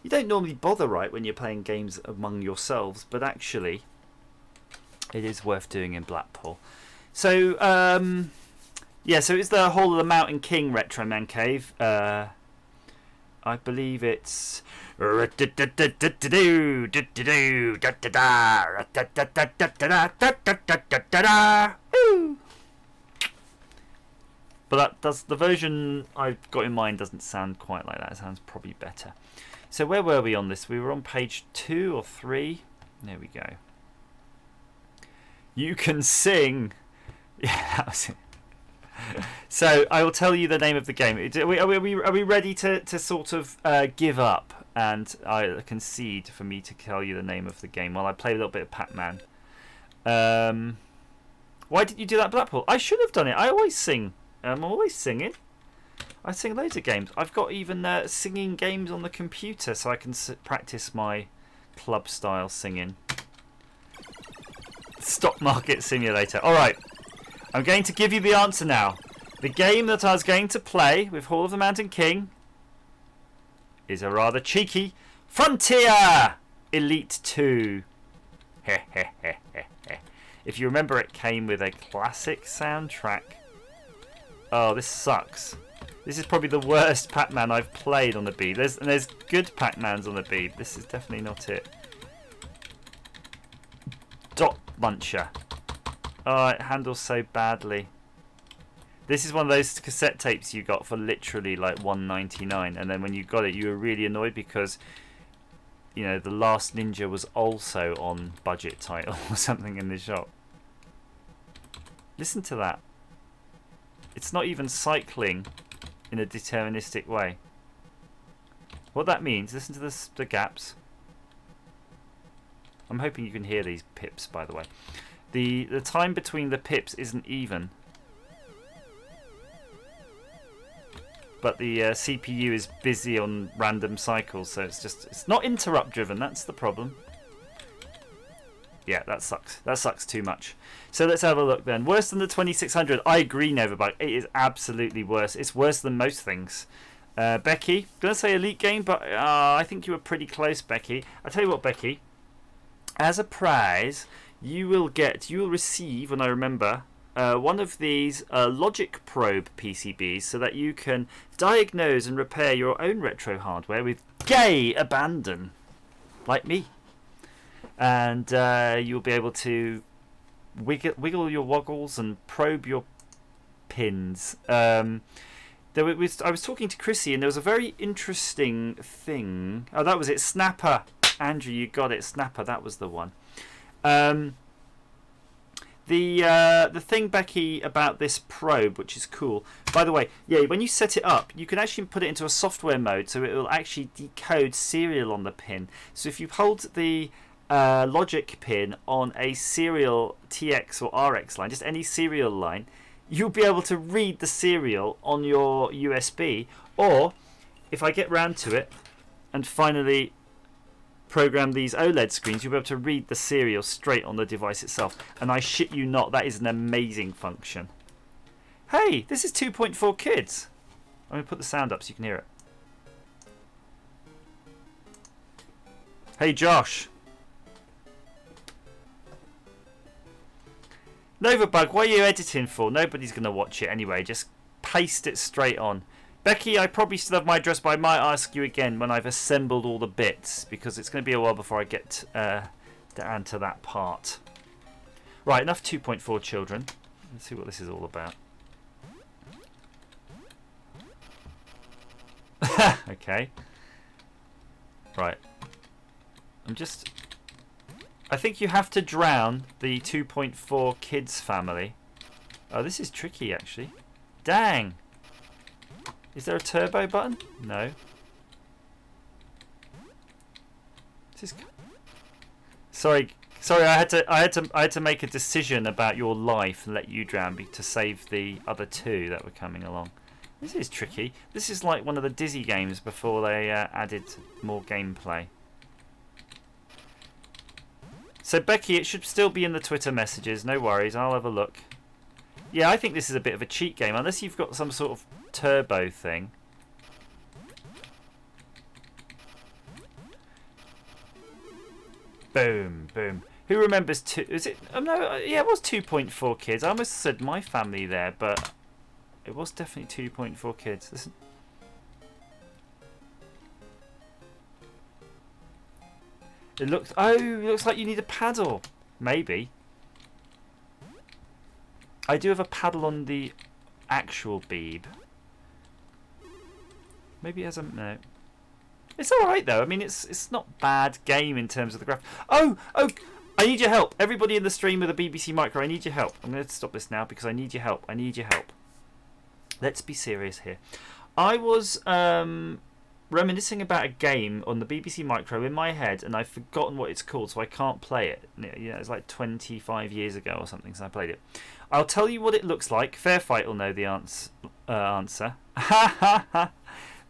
you don't normally bother, right, when you're playing games among yourselves, but actually it is worth doing in Blackpool. So, yeah, so it's the Hall of the Mountain King Retro Man Cave. I believe it's... But that does, the version I've got in mind doesn't sound quite like that. It sounds probably better. So where were we on this? We were on page 2 or 3. There we go. You can sing. Yeah, that was it. So I will tell you the name of the game. Are we ready to sort of give up and I concede for me to tell you the name of the game while I play a little bit of Pac-Man? Why did you do that, Blackpool? I should have done it. I always sing. I'm always singing. I sing loads of games. I've got even singing games on the computer so I can practice my club style singing. Stock Market Simulator. Alright. I'm going to give you the answer now. The game that I was going to play with Hall of the Mountain King is a rather cheeky Frontier Elite 2. If you remember, it came with a classic soundtrack. Oh, this sucks. This is probably the worst Pac-Man I've played on the Beeb. There's good Pac-Mans on the Beeb. This is definitely not it. Dot Muncher. Oh, it handles so badly. This is one of those cassette tapes you got for literally like $1.99, and then when you got it, you were really annoyed because, you know, The Last Ninja was also on budget title or something in the shop. Listen to that. It's not even cycling in a deterministic way. What that means, listen to the gaps. I'm hoping you can hear these pips, by the way. The time between the pips isn't even. But the CPU is busy on random cycles, so it's not interrupt driven, that's the problem. Yeah, that sucks. That sucks too much. So let's have a look then. Worse than the 2600. I agree, Novabug. It is absolutely worse. It's worse than most things. Becky, gonna say Elite Game, but I think you were pretty close, Becky. I'll tell you what, Becky. As a prize, you will receive, and I remember, one of these Logic Probe PCBs so that you can diagnose and repair your own retro hardware with gay abandon, like me. And you'll be able to wiggle your woggles and probe your pins. I was talking to Chrissy, and there was a very interesting thing. Oh, that was it. Snapper. Andrew, you got it. Snapper. That was the one. The thing, Becky, about this probe, which is cool. By the way, yeah, when you set it up, you can actually put it into a software mode, so it will actually decode serial on the pin. So if you hold the logic pin on a serial TX or RX line, just any serial line, you'll be able to read the serial on your USB. Or if I get round to it and finally program these OLED screens, you'll be able to read the serial straight on the device itself. And I shit you not, that is an amazing function. Hey, this is 2.4 Kids. I'm going to put the sound up so you can hear it. Hey Josh. Novabug, what are you editing for? Nobody's going to watch it anyway. Just paste it straight on. Becky, I probably still have my address, but I might ask you again when I've assembled all the bits, because it's going to be a while before I get down to that part. Right, enough 2.4 children. Let's see what this is all about. Okay. Right. I think you have to drown the 2.4 kids family. Oh, this is tricky actually. Dang. Is there a turbo button? No. This is... Sorry, I had to make a decision about your life and let you drown to save the other two that were coming along. This is tricky. This is like one of the Dizzy games before they added more gameplay. So Becky, it should still be in the Twitter messages. No worries, I'll have a look. Yeah, I think this is a bit of a cheat game, unless you've got some sort of turbo thing. Boom, boom. Who remembers two? Is it? Oh no, yeah, it was 2.4 kids. I almost said my family there, but it was definitely 2.4 kids. Listen. It looks. Oh, it looks like you need a paddle. Maybe. I do have a paddle on the actual Beeb. Maybe it has a no. It's all right though. I mean, it's not bad game in terms of the graph. Oh, I need your help. Everybody in the stream with a BBC Micro, I need your help. I'm going to stop this now because I need your help. I need your help. Let's be serious here. I was reminiscing about a game on the BBC Micro in my head, and I've forgotten what it's called, so I can't play it. You know, it's like 25 years ago or something since I played it. I'll tell you what it looks like. Fair Fight will know the answer. Ha ha ha.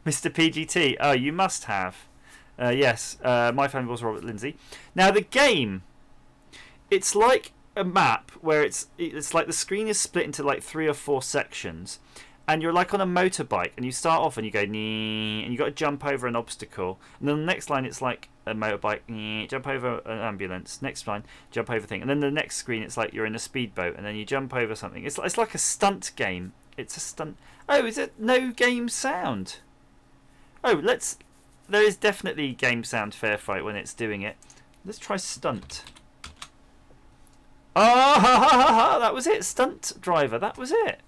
Mr. PGT. Oh, you must have. Yes, My Family was Robert Lindsay. Now the game, it's like a map where it's like the screen is split into like 3 or 4 sections, and you're like on a motorbike, and you start off and you go nee, and you got to jump over an obstacle, and then the next line it's like a motorbike, nee, jump over an ambulance, next line jump over thing, and then the next screen it's like you're in a speedboat, and then you jump over something. It's like a stunt game. It's a stunt. Oh, is it no game sound? Oh, there is definitely game sound Fair Fight when it's doing it. Let's try stunt. Ah, ha, ha, ha, ha, that was it. Stunt driver, that was it.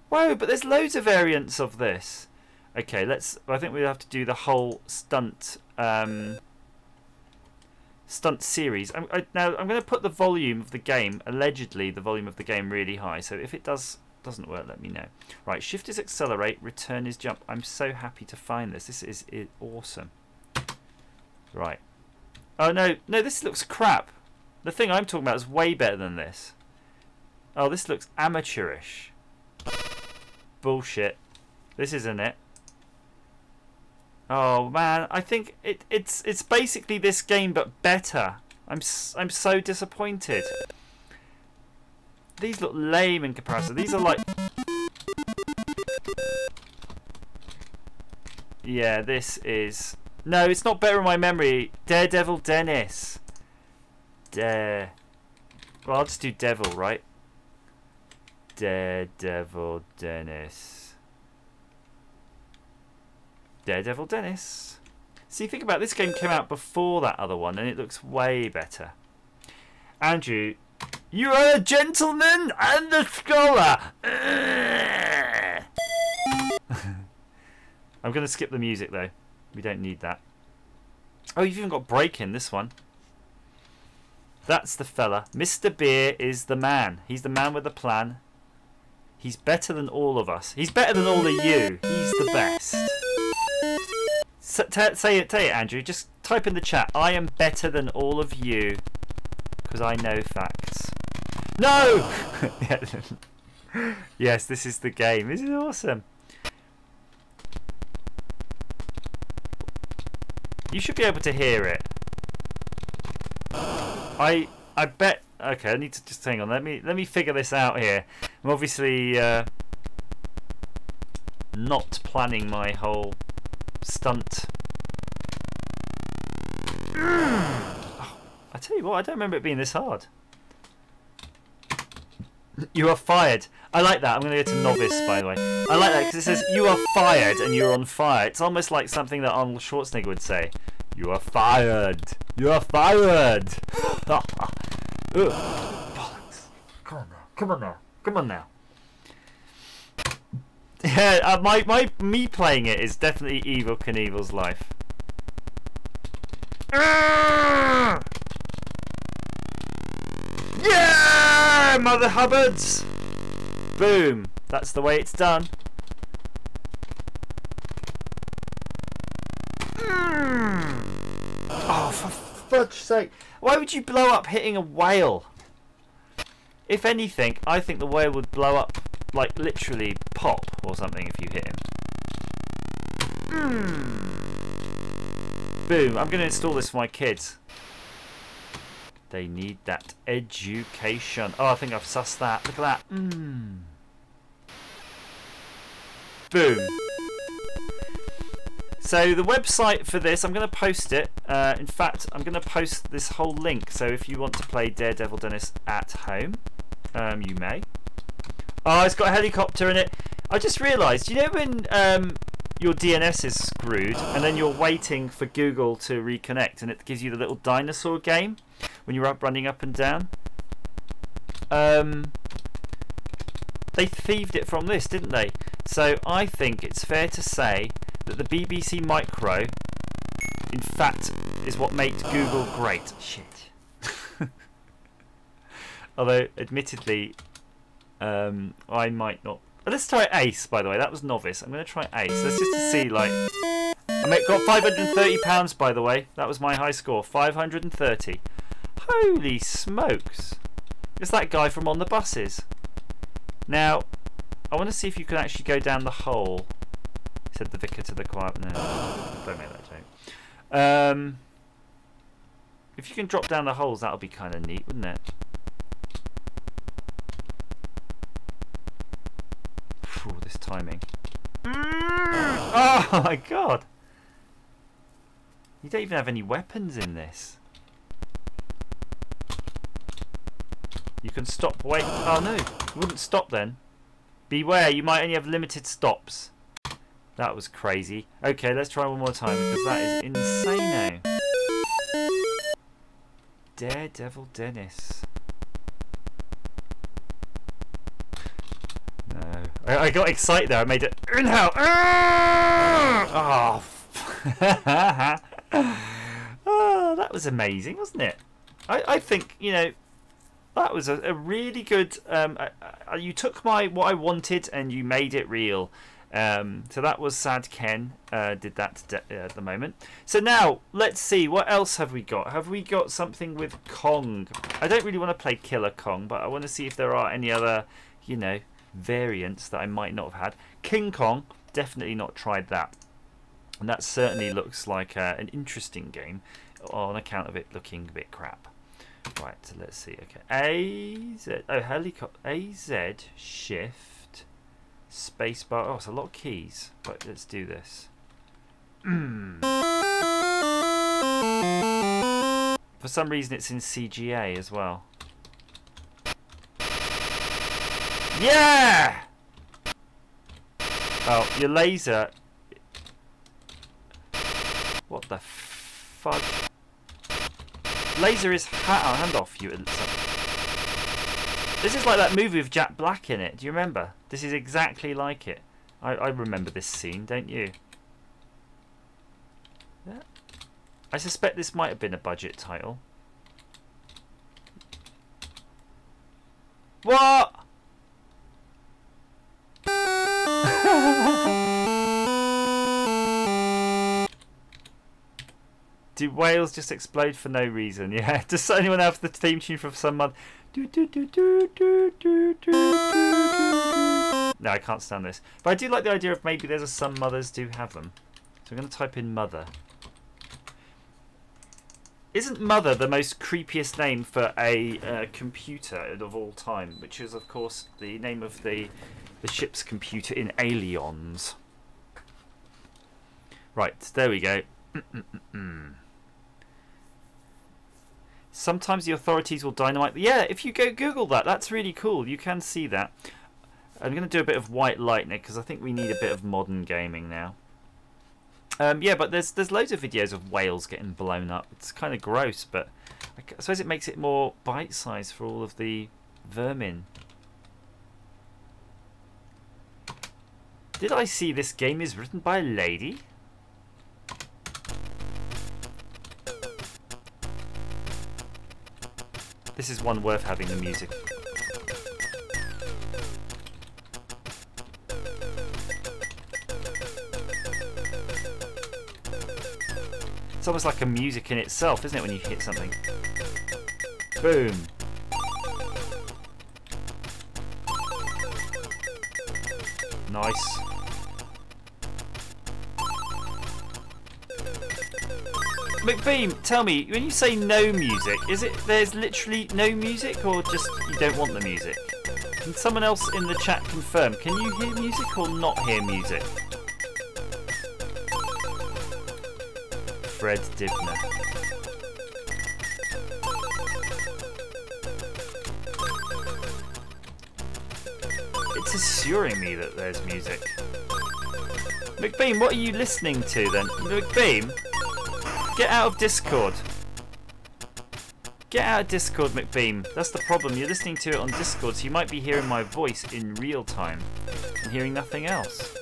Whoa, but there's loads of variants of this. Okay, I think we have to do the whole stunt stunt series. Now I'm going to put the volume of the game, allegedly the volume of the game, really high. So if it doesn't work, let me know. Right, shift is accelerate, return is jump. I'm so happy to find this. This is awesome. Right. Oh no, this looks crap. The thing I'm talking about is way better than this. Oh, this looks amateurish. Bullshit. This isn't it. Oh man, I think it's basically this game but better. I'm so disappointed. These look lame in comparison. These are like... Yeah, this is... No, it's not better in my memory. Daredevil Dennis. Well, I'll just do Devil, right? Daredevil Dennis. Daredevil Dennis. See, think about it, this game came out before that other one, and it looks way better. Andrew... You are a gentleman and a scholar. I'm going to skip the music though. We don't need that. Oh, you've even got break in this one. That's the fella. Mr. Beer is the man. He's the man with the plan. He's better than all of us. He's better than all of you. He's the best. Say it, Andrew. Just type in the chat. I am better than all of you. Because I know facts. No! Yes, this is the game. This is awesome. You should be able to hear it. I bet. Okay, I need to just hang on. Let me figure this out here. I'm obviously not planning my whole stunt. I tell you what, I don't remember it being this hard. You are fired. I like that. I'm going to go to novice, by the way. I like that because it says you are fired and you're on fire. It's almost like something that Arnold Schwarzenegger would say. You are fired. You are fired. Bollocks. Come on now. Come on now. Come on now. Yeah, me playing it is definitely Evel Knievel's life. Yeah, Mother Hubbards! Boom. That's the way it's done. Oh, for fudge's sake. Why would you blow up hitting a whale? If anything, I think the whale would blow up, like literally pop or something if you hit him. Boom. I'm going to install this for my kids. They need that education. Oh, I think I've sussed that. Look at that. Boom. So the website for this, I'm going to post it. In fact, I'm going to post this whole link. So if you want to play Daredevil Dennis at home, you may. Oh, it's got a helicopter in it. I just realised, you know when your DNS is screwed and then you're waiting for Google to reconnect and it gives you the little dinosaur game when you're running up and down? They thieved it from this, didn't they? So I think it's fair to say that the BBC Micro, in fact, is what made Google great. Shit. Although, admittedly, I might not. Let's try Ace, by the way. That was Novice. I'm going to try Ace. Let's just to see, like... I got £530, by the way. That was my high score. 530. Holy smokes. It's that guy from On the Buses. Now, I want to see if you can actually go down the hole. Said the vicar to the choir. No, don't make that joke. If you can drop down the holes, that'll be kind of neat, wouldn't it? Phew, this timing. Oh my god! You don't even have any weapons in this. You can stop. Wait. Oh no, you wouldn't stop then. Beware, you might only have limited stops. That was crazy. Okay, let's try one more time because that is insane now. Daredevil Dennis. No. I got excited there. I made it. Inhale. Oh. Oh, that was amazing, wasn't it? I think, you know, that was a really good... you took what I wanted and you made it real. So that was Sad Ken did that at the moment. So now let's see, what else have we got? Have we got something with Kong? I don't really want to play Killer Kong, but I want to see if there are any other, you know, variants that I might not have had. King Kong, definitely not tried that, and that certainly looks like an interesting game on account of it looking a bit crap. Right, so let's see. Okay, helicopter, AZ shift spacebar. Oh, it's a lot of keys. Right, let's do this. For some reason it's in CGA as well. Yeah! Oh, your laser. What the fuck? Laser is hand off, you. This is like that movie with Jack Black in it. Do you remember? This is exactly like it. I remember this scene, don't you? Yeah. I suspect this might have been a budget title. What? Do whales just explode for no reason? Yeah. Does anyone have the theme tune from some month? No, I can't stand this. But I do like the idea of maybe there's some mothers do have them. So I'm going to type in mother. Isn't mother the most creepiest name for a computer of all time? Which is, of course, the name of the ship's computer in Aliens. Right, there we go. Sometimes the authorities will dynamite. Yeah, if you go Google that, that's really cool. You can see that. I'm going to do a bit of white lightning because I think we need a bit of modern gaming now. Yeah, but there's loads of videos of whales getting blown up. It's kind of gross, but I suppose it makes it more bite-sized for all of the vermin. Did I see this game is written by a lady? This is one worth having, the music. It's almost like a music in itself, isn't it, when you hit something? Boom. Nice. McBeam, tell me, when you say no music, is it there's literally no music, or just you don't want the music? Can someone else in the chat confirm? Can you hear music or not hear music? Fred Dibner. It's assuring me that there's music. McBeam, what are you listening to then? McBeam? Get out of Discord. Get out of Discord, McBeam. That's the problem. You're listening to it on Discord, so you might be hearing my voice in real time and hearing nothing else.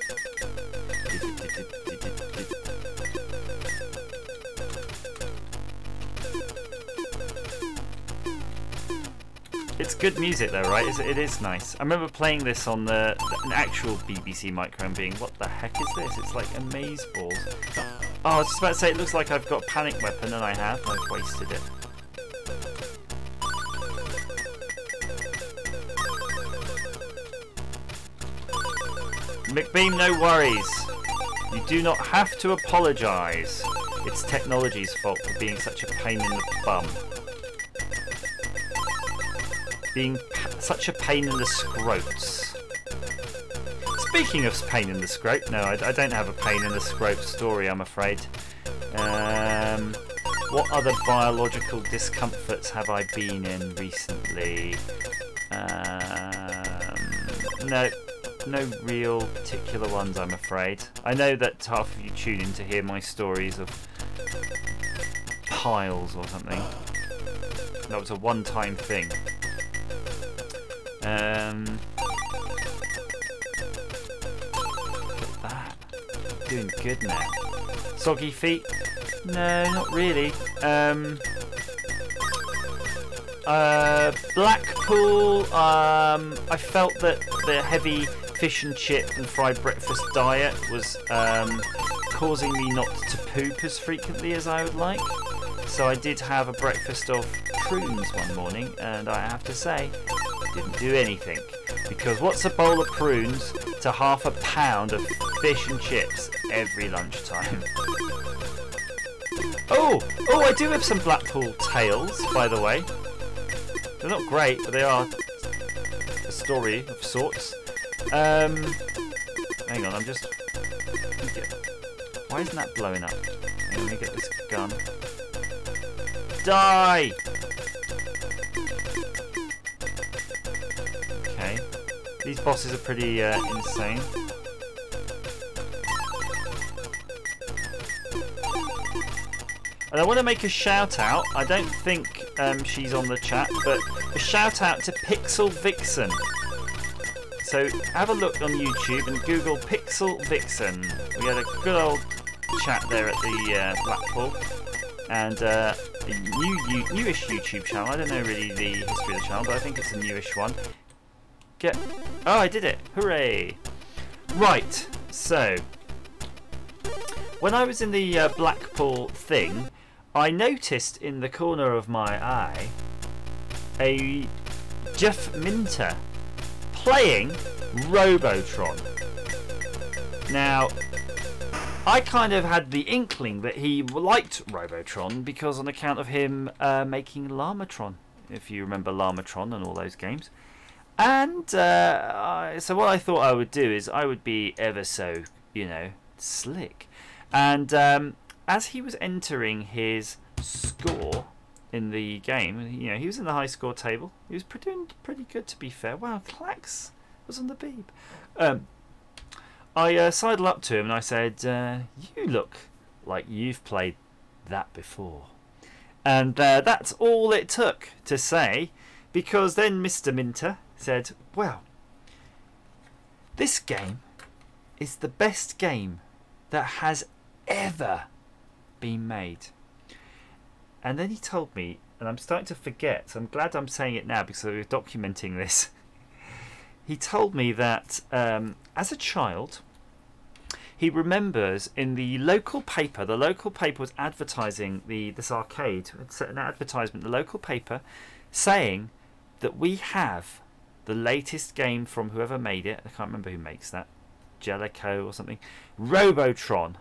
It's good music though, right? It is nice. I remember playing this on an actual BBC Micro and being, what the heck is this? It's like amazeballs. Oh, I was just about to say, it looks like I've got Panic Weapon, and I have. I've wasted it. McBeam, no worries. You do not have to apologise. It's technology's fault for being such a pain in the bum. Being such a pain in the scrotes. Speaking of pain in the scrote, no, I don't have a pain in the scrote story, I'm afraid. What other biological discomforts have I been in recently? No real particular ones, I'm afraid. I know that half of you tune in to hear my stories of piles or something. That was a one-time thing. Look at that. Doing good now. Soggy feet? No, not really. Blackpool, I felt that the heavy fish and chip and fried breakfast diet was causing me not to poop as frequently as I would like. So I did have a breakfast of prunes one morning, and I have to say, didn't do anything, because what's a bowl of prunes to half a pound of fish and chips every lunchtime? Oh, I do have some Blackpool tales, by the way. They're not great, but they are a story of sorts. Hang on, I'm just... Why isn't that blowing up? Let me get this gun. Die! Okay. These bosses are pretty insane. And I want to make a shout out. I don't think she's on the chat, but a shout out to Pixel Vixen. So have a look on YouTube and Google Pixel Vixen. We had a good old chat there at the Blackpool, and a newish YouTube channel. I don't know really the history of the channel, but I think it's a newish one. Oh, I did it! Hooray! Right, so when I was in the Blackpool thing, I noticed in the corner of my eye a Jeff Minter playing Robotron. Now, I kind of had the inkling that he liked Robotron because on account of him making Llamatron, if you remember Llamatron and all those games. And so what I thought I would do is I would be ever so, slick. And as he was entering his score in the game, he was in the high score table. He was doing pretty good, to be fair. Wow, Klax was on the beep. I sidled up to him and I said, "You look like you've played that before." And that's all it took to say, because then Mr. Minter said, "Well, this game is the best game that has ever been made." And then he told me and I'm starting to forget, so I'm glad I'm saying it now because we're documenting this. He told me that as a child, he remembers in the local paper was advertising this arcade. It set an advertisement in the local paper saying that we have the latest game from whoever made it. I can't remember who makes that. Jellico or something. Robotron.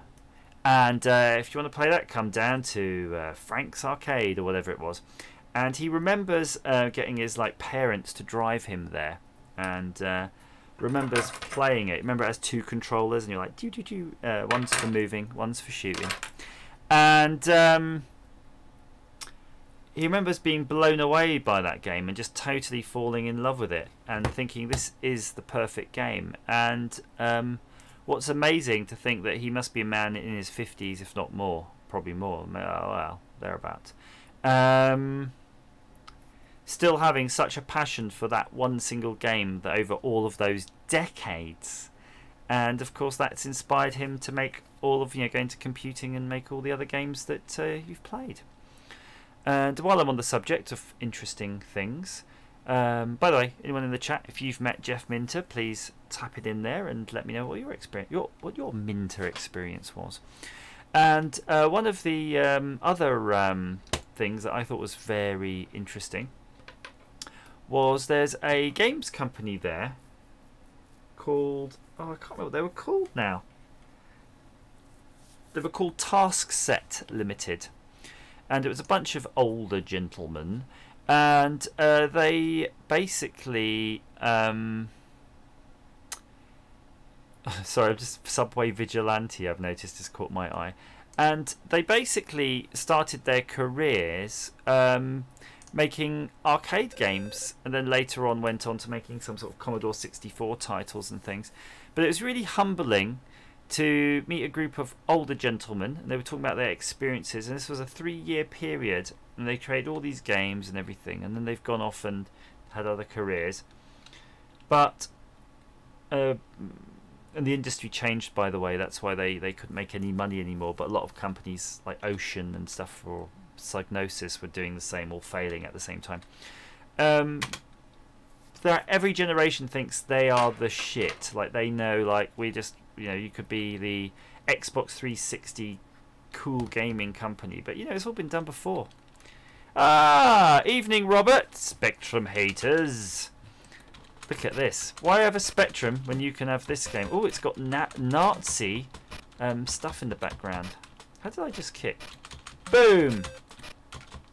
And if you want to play that, come down to Frank's Arcade or whatever it was. And he remembers getting his parents to drive him there. And remembers playing it. Remember, it has 2 controllers, and you're like, do. One's for moving, one's for shooting. And he remembers being blown away by that game and just totally falling in love with it and thinking this is the perfect game. And what's amazing to think that he must be a man in his 50s, if not more, probably more, well, thereabouts. Still having such a passion for that one single game that over all of those decades. And of course that's inspired him to make all of, go into computing and make all the other games that you've played. And while I'm on the subject of interesting things, by the way, anyone in the chat, if you've met Jeff Minter, please tap it in there and let me know what your experience, what your Minter experience was. And one of the other things that I thought was very interesting was there's a games company there called, I can't remember what they were called now. They were called Taskset Limited, and it was a bunch of older gentlemen, and they basically sorry, just Subway Vigilante, I've noticed, has caught my eye. And they basically started their careers making arcade games, and then later on went on to making some sort of Commodore 64 titles and things. But it was really humbling to meet a group of older gentlemen, and they were talking about their experiences, and this was a 3-year period, and they created all these games and everything, and then they've gone off and had other careers. But and the industry changed, by the way. That's why they couldn't make any money anymore. But a lot of companies like Ocean and stuff for Psygnosis were doing the same, or failing at the same time. Every generation thinks they are the shit. Like, they know, like, we just, you could be the Xbox 360 cool gaming company, but it's all been done before. Evening, Robert. Spectrum haters. Look at this. Why have a Spectrum when you can have this game? Oh, it's got Nazi stuff in the background. How did I just kick? Boom!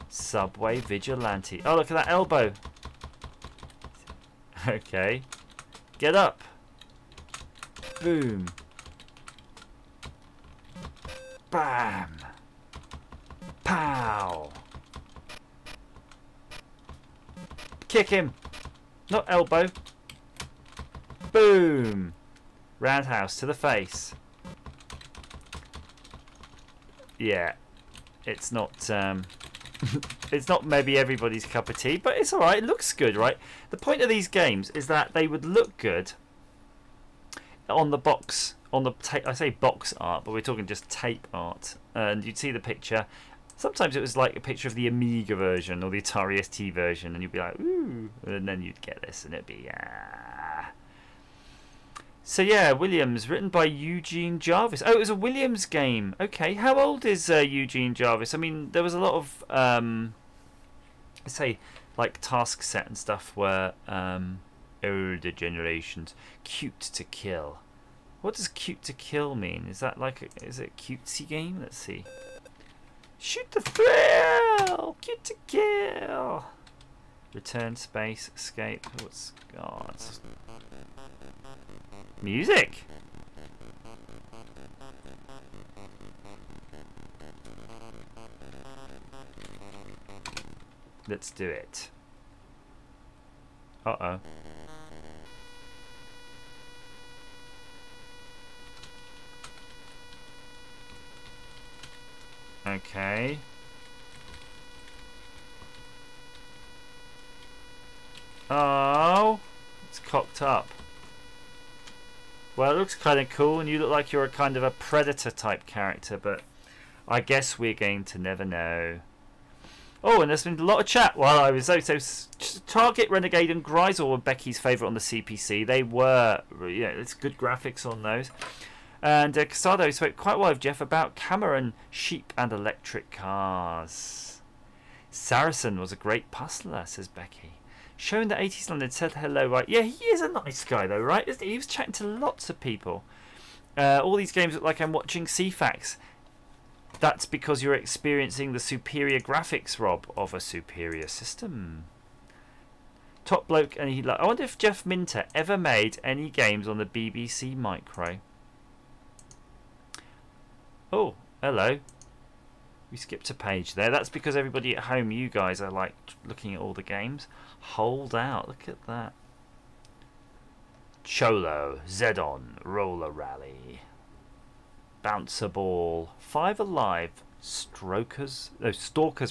Subway Vigilante. Oh, look at that elbow. Okay. Get up. Boom. Bam. Pow. Kick him. Not elbow. Boom. Roundhouse to the face. Yeah. It's not it's not maybe everybody's cup of tea, but it's alright. It looks good, right? The point of these games is that they would look good on the box, on the I say box art, but we're talking just tape art, and you'd see the picture. Sometimes it was like a picture of the Amiga version or the Atari ST version, and you'd be like, ooh, and then you'd get this, and it'd be, So yeah, Williams, written by Eugene Jarvis. Oh, it was a Williams game. Okay, how old is Eugene Jarvis? I mean, there was a lot of, let's say, like Taskset and stuff were older generations. Cute to Kill. What does Cute to Kill mean? Is that like, is it a cutesy game? Let's see. Shoot the thrill! Cute to Kill! Return, space, escape. What's... Oh, it's... Music! Let's do it. Uh-oh. Okay. Oh, it's cocked up. Well, it looks kind of cool, and you look like you're a kind of a Predator type character, but I guess we're going to never know. Oh, and there's been a lot of chat while I was Target, Renegade, and Grisel were Becky's favourite on the CPC. They were, it's good graphics on those. And Casado spoke quite well with Jeff about Cameron, sheep, and electric cars. Saracen was a great puzzler, says Becky. Showing that 80s London said hello, right? Yeah, he is a nice guy, though, right? He was chatting to lots of people. All these games look like I'm watching CFAX. That's because you're experiencing the superior graphics, Rob, of a superior system. Top bloke, and I wonder if Jeff Minter ever made any games on the BBC Micro. Oh, hello. We skipped a page there. That's because everybody at home, you guys, are like looking at all the games. Hold out. Look at that. Cholo, Zedon, Roller Rally, Bouncer Ball, Five Alive, Stalkers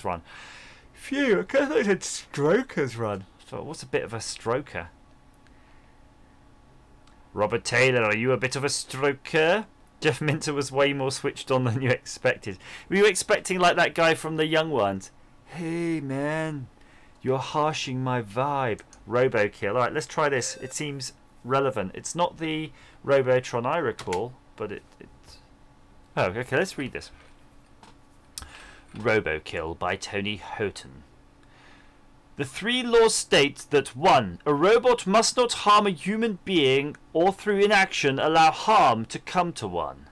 Run. Phew, I thought I said Strokers Run. So what's a bit of a stroker? Robert Taylor, are you a bit of a stroker? Jeff Minter was way more switched on than you expected. Were you expecting like that guy from The Young Ones? Hey man, you're harshing my vibe. Robokill. Alright, let's try this. It seems relevant. It's not the Robotron I recall, but it... Oh, okay, let's read this. Robokill by Tony Houghton. The three laws state that 1. A robot must not harm a human being or through inaction allow harm to come to one.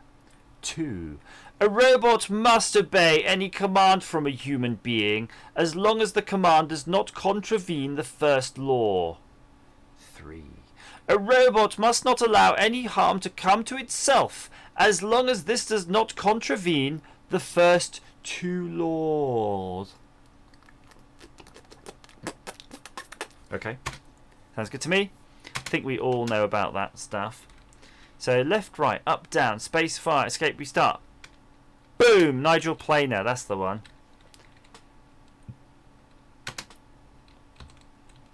2. A robot must obey any command from a human being as long as the command does not contravene the first law. 3. A robot must not allow any harm to come to itself as long as this does not contravene the first 2 laws. Okay, sounds good to me. I think we all know about that stuff. So left, right, up, down, space, fire, escape, restart. Boom! Nigel Planer, that's the one.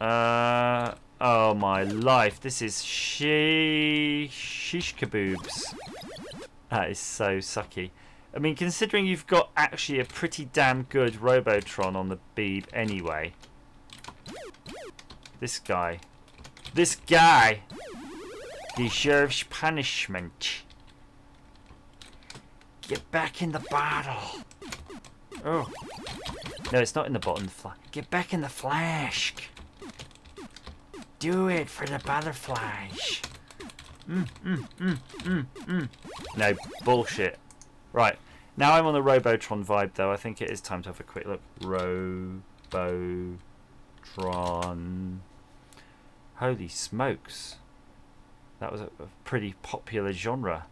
Oh my life, this is shish kaboobs. That is so sucky. I mean, considering you've got actually a pretty damn good Robotron on the Beeb anyway. This guy deserves punishment. Get back in the bottle. Oh. No, it's not in the bottle. Get back in the flask. Do it for the butterflies. No, bullshit. Right. Now I'm on the Robotron vibe, though. I think it is time to have a quick look. Robotron. Holy smokes. That was a pretty popular genre.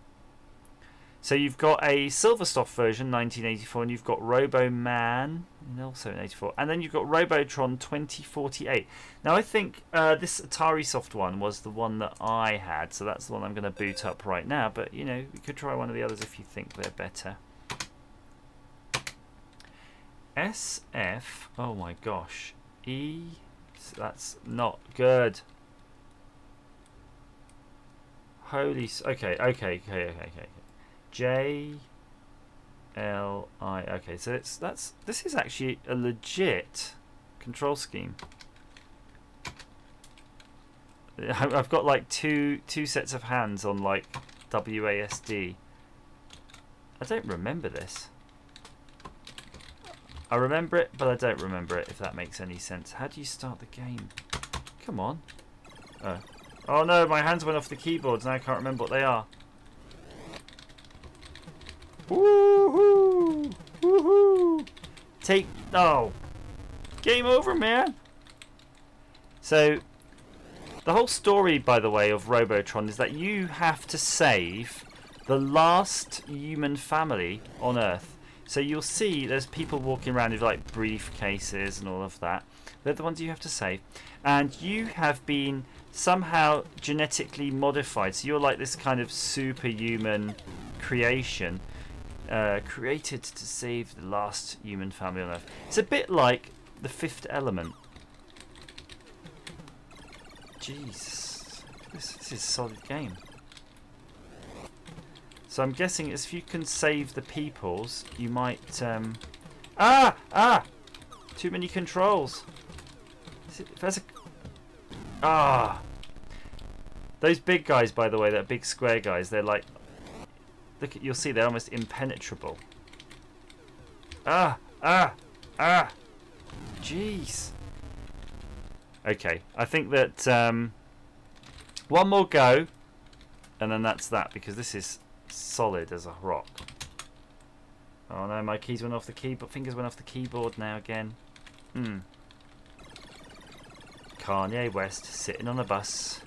So you've got a Silversoft version, 1984, and you've got Roboman, also in 84, and then you've got Robotron 2048. Now I think this Atari Soft one was the one that I had, so that's the one I'm going to boot up right now, but you know, we could try one of the others if you think they're better. SF, oh my gosh, E, that's not good. Holy, okay. J L I, okay, so this is actually a legit control scheme. I've got like two sets of hands on like WASD. I don't remember this. I remember it, but I don't remember it, if that makes any sense. How do you start the game? Come on. Oh no, my hands went off the keyboards and I can't remember what they are. Woohoo! Woohoo! Oh! Game over, man! So, the whole story, by the way, of Robotron is that you have to save the last human family on Earth. So you'll see there's people walking around with like briefcases and all of that. They're the ones you have to save. And you have been somehow genetically modified. So you're like this kind of superhuman creation. Created to save the last human family on Earth. It's a bit like The Fifth Element. Jeez, this is a solid game. So I'm guessing if you can save the peoples, you might... Too many controls. There's a... Ah! Those big guys, by the way, that big square guys, they're like... Look, you'll see they're almost impenetrable. Ah! Ah! Ah! Jeez. Okay, I think that one more go, and then that's that, because this is solid as a rock. Oh no, my keys went off the keyboard. Fingers went off the keyboard now again. Kanye West sitting on a bus.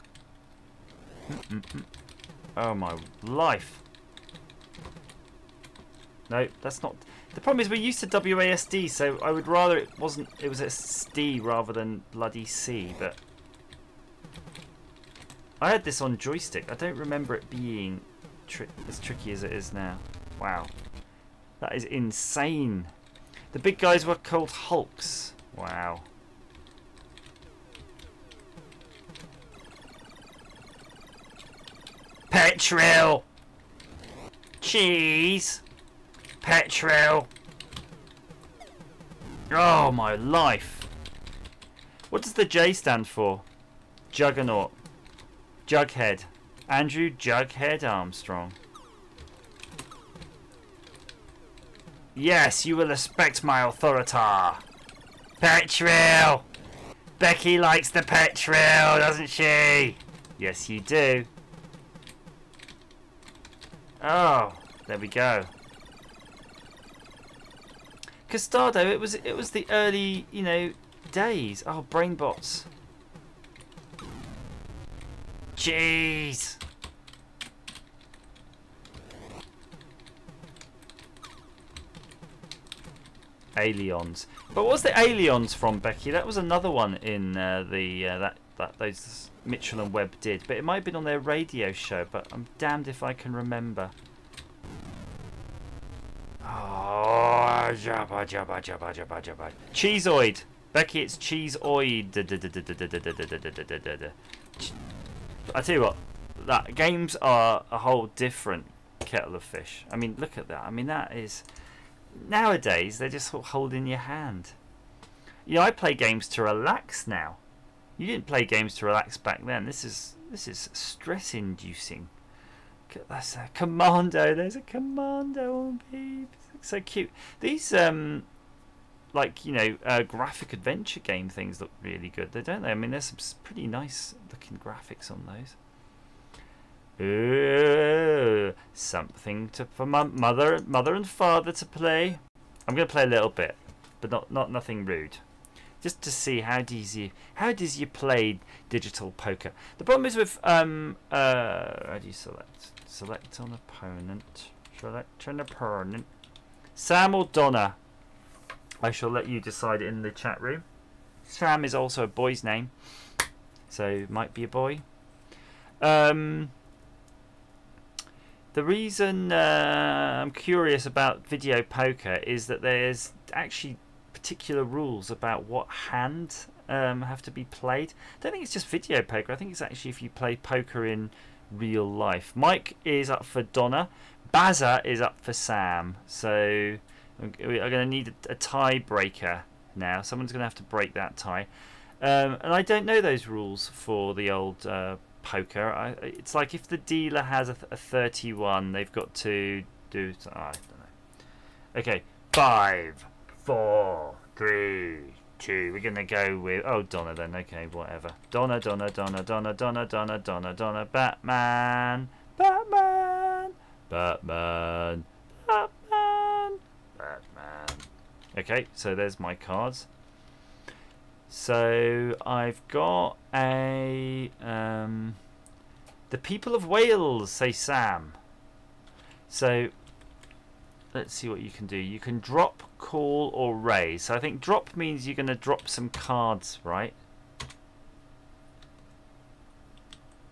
Oh my life. No, that's not. The problem is we're used to WASD, so I would rather it wasn't. It was SD rather than bloody C. But I had this on joystick. I don't remember it being as tricky as it is now. Wow, that is insane. The big guys were called Hulks. Wow. Petrol. Cheese. Petrol. Oh my life. What does the J stand for? Juggernaut. Jughead. Andrew Jughead Armstrong. Yes, you will respect my authority. Petrol. Becky likes the petrol, doesn't she? Yes, you do. Oh, there we go. Custado, it was the early, you know, days. Oh, brainbots. Jeez. Aliens. But what's the Aliens from, Becky? That was another one in that those Mitchell and Webb did, but it might have been on their radio show. But I'm damned if I can remember. Oh, jabba jabba jabba jabba jabba. Cheeseoid, Becky. It's Cheeseoid. I tell you what, that games are a whole different kettle of fish. I mean, look at that. I mean, that is. Nowadays, they're just sort of holding your hand. You know, I play games to relax now. You didn't play games to relax back then. This is stress-inducing. That's a commando. There's a commando on peeps. Looks so cute. These like, you know, graphic adventure game things look really good, don't they? I mean, there's some pretty nice looking graphics on those. Ooh, something for my mother and father to play. I'm going to play a little bit, but not nothing rude. Just to see how does you play digital poker. The problem is with how do you select an opponent? Select an opponent. Sam or Donna? I shall let you decide in the chat room. Sam is also a boy's name, so it might be a boy. The reason I'm curious about video poker is that there's actually particular rules about what hand have to be played. I don't think it's just video poker. I think it's actually if you play poker in real life. Mike is up for Donna. Bazza is up for Sam. So we are going to need a tiebreaker now. Someone's going to have to break that tie. And I don't know those rules for the old poker. It's like if the dealer has a 31, they've got to do. I don't know. Okay, 5, 4, 3, 2. We're gonna go with Donna then. Okay, whatever. Donna. Batman. Okay, so there's my cards. So I've got a the people of Wales, say Sam. So let's see what you can do. You can drop, call, or raise. So I think drop means you're going to drop some cards, right?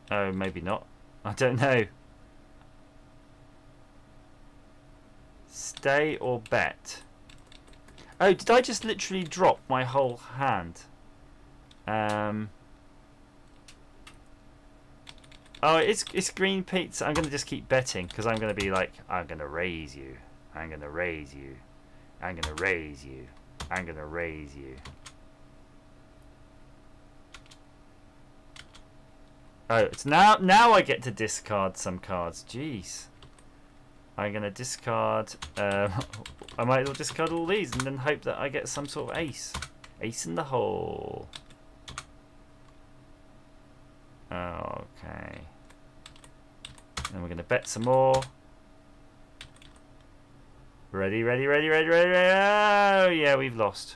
Oh, maybe not. I don't know. Stay or bet. Oh, did I just literally drop my whole hand? Oh, it's green pizza. I'm going to just keep betting because I'm going to be like, I'm going to raise you. I'm going to raise you. I'm going to raise you. I'm gonna raise you. Oh, it's now I get to discard some cards. Jeez. I'm gonna discard I might as well discard all these and then hope that I get some sort of ace. Ace in the hole. Okay. Then we're gonna bet some more. Ready, ready, ready, ready, ready, ready. Oh yeah, we've lost.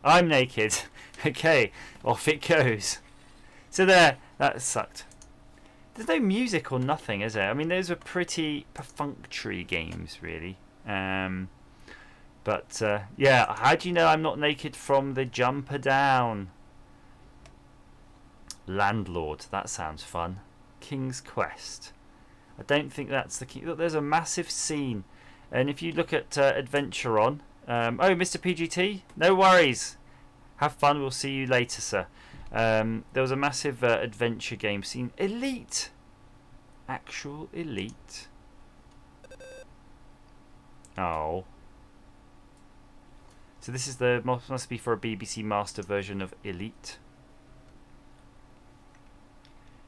I'm naked. Okay, off it goes. So there, that sucked. There's no music or nothing, is there? I mean, those were pretty perfunctory games, really. But yeah, how do you know I'm not naked from the jumper down? Landlord, that sounds fun. King's Quest. I don't think that's the key. Look, there's a massive scene. And if you look at Adventure On, oh, Mr. PGT, no worries. Have fun. We'll see you later, sir. There was a massive adventure game scene. Elite. Actual Elite. Oh. So this is the must be for a BBC Master version of Elite.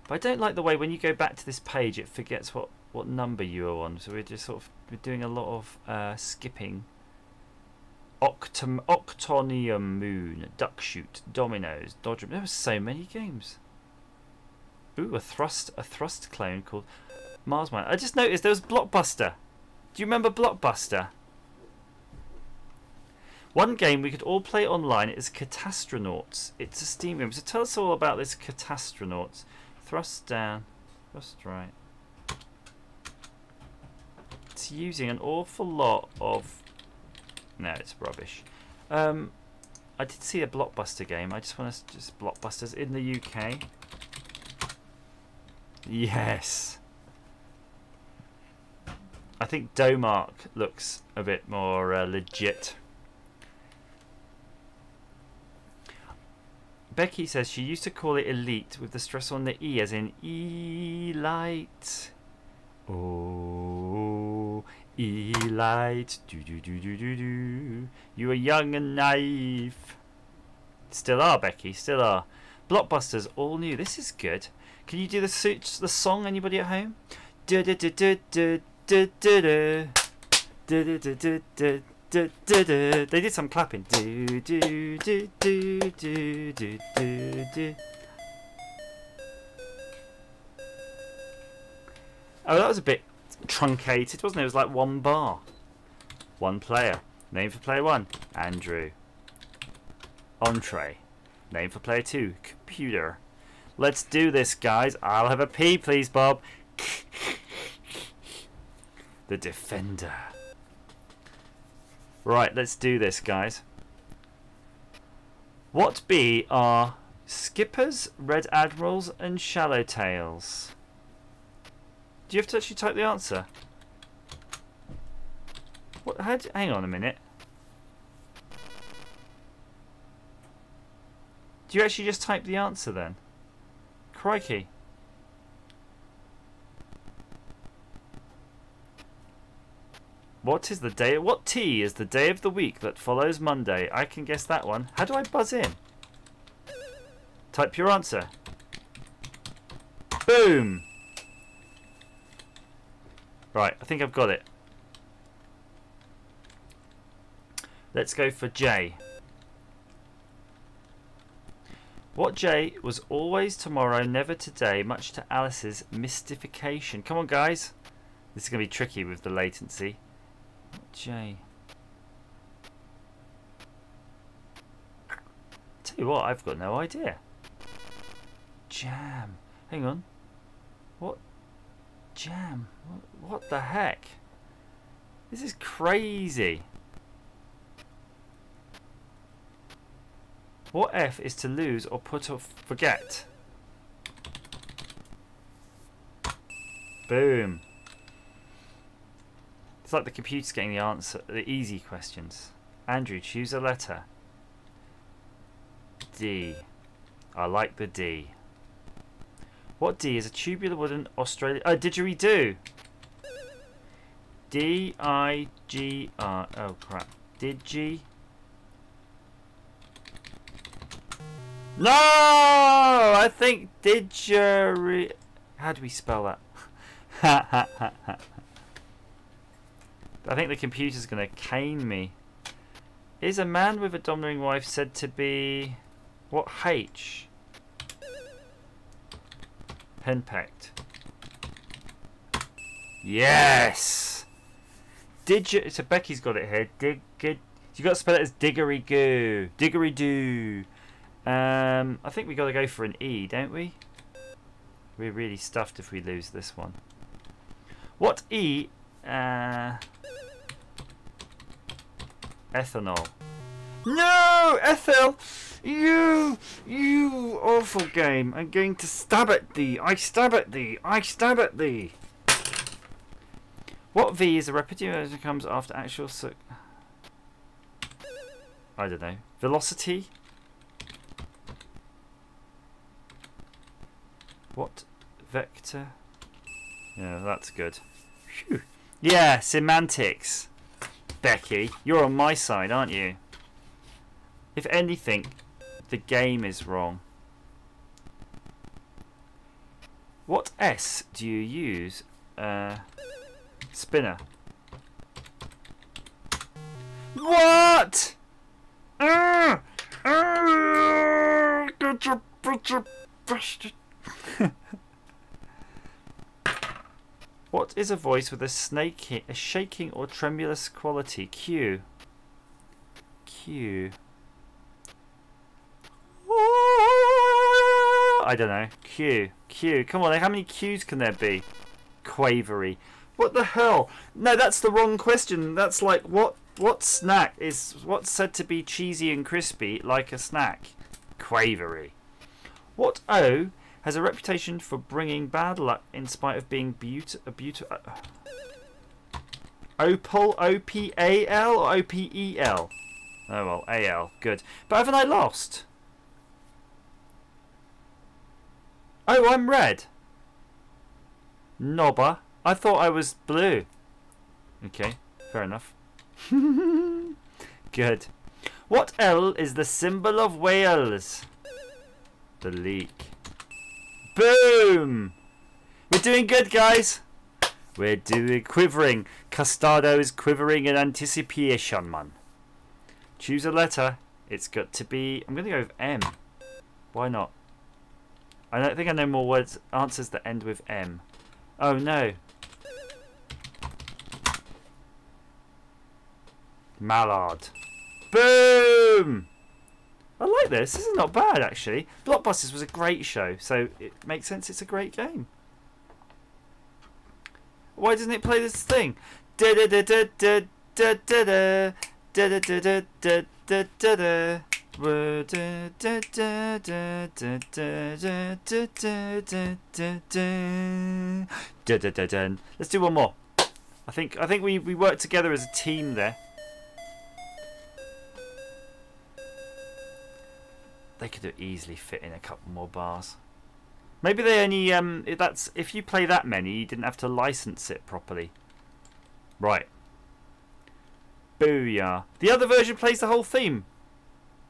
But I don't like the way when you go back to this page it forgets what number you are on. So we're just sort of doing a lot of skipping. Octonium Moon, Duck Shoot, Dominoes, Dodger. There were so many games. Ooh, a thrust clone called Mars Mine. I just noticed there was Blockbuster. Do you remember Blockbuster? One game we could all play online is Catastronauts. It's a Steam game. So tell us all about this Catastronauts. Thrust down, thrust right. It's using an awful lot of... No, it's rubbish. I did see a Blockbuster game. I just want to just Blockbusters in the UK. Yes. I think Domark looks a bit more legit. Becky says she used to call it Elite with the stress on the E as in Elite. Oh, Elite. Do do do do do do. You are young and naive. Still are, Becky. Still are. Blockbusters, all new. This is good. Can you do the song? Anybody at home? Do do do do do do do do do do do do. They did some clapping. Do, do, do, do, do, do, do, do. Oh, that was a bit truncated, wasn't it? It was like one bar. One player. Name for player one, Andrew. Entree. Name for player two, computer. Let's do this, guys. I'll have a pee, please, Bob. The Defender. Right, let's do this, guys. What B are Skippers, Red Admirals, and Shallowtails? Do you have to actually type the answer? What? Hang on a minute. Do you actually just type the answer then? Crikey. What is the day? What T is the day of the week that follows Monday? I can guess that one. How do I buzz in? Type your answer. Boom. Right, I think I've got it. Let's go for J. What J was always tomorrow, never today, much to Alice's mystification? Come on, guys. This is going to be tricky with the latency. J. Tell you what, I've got no idea. Jam. Hang on. What? Jam. What the heck? This is crazy. What F is to lose or put off forget? Boom. It's like the computer's getting the answer, the easy questions. Andrew, choose a letter. D. I like the D. What D is a tubular wooden Australian... Oh, didgeridoo. D-I-G-R... Oh, crap. Digi... No! I think didgeri... How do we spell that? I think the computer's going to cane me. Is a man with a domineering wife said to be... What H? Henpecked. Yes! So Becky's got it here. You got to spell it as diggery goo. Diggery doo. I think we got to go for an E, don't we? We're really stuffed if we lose this one. What E? Ethanol. No, Ethel! You awful game. I'm going to stab at thee. I stab at thee. I stab at thee. What V is a repetitive that comes after actual I don't know. Velocity? What vector? Yeah, that's good. Phew. Yeah, semantics. Becky, you're on my side, aren't you? If anything, the game is wrong. What S do you use? Spinner. What? What is a voice with a shaking or tremulous quality? Q. Q. I don't know. Q. Q. Come on, how many Q's can there be? Quavery. What the hell? No, that's the wrong question. That's like what snack is what's said to be cheesy and crispy like a snack? Quavery. What O has a reputation for bringing bad luck in spite of being Opal, O-P-A-L or O-P-E-L? Oh well, A-L, good. But haven't I lost? Oh, I'm red. Nobber. I thought I was blue. Okay, fair enough. Good. What L is the symbol of Wales? The leak. Boom! We're doing good, guys. We're doing quivering. Custado is quivering in anticipation, man. Choose a letter. It's got to be... I'm going to go with M. Why not? I don't think I know more words, answers that end with M. Oh, no. Mallard. Boom! I like this. This is not bad, actually. Blockbusters was a great show, so it makes sense it's a great game. Why doesn't it play this thing? Let's do one more. I think we worked together as a team there. They could have easily fit in a couple more bars. Maybe they only if you play that many, you didn't have to license it properly. Right. Booyah. The other version plays the whole theme.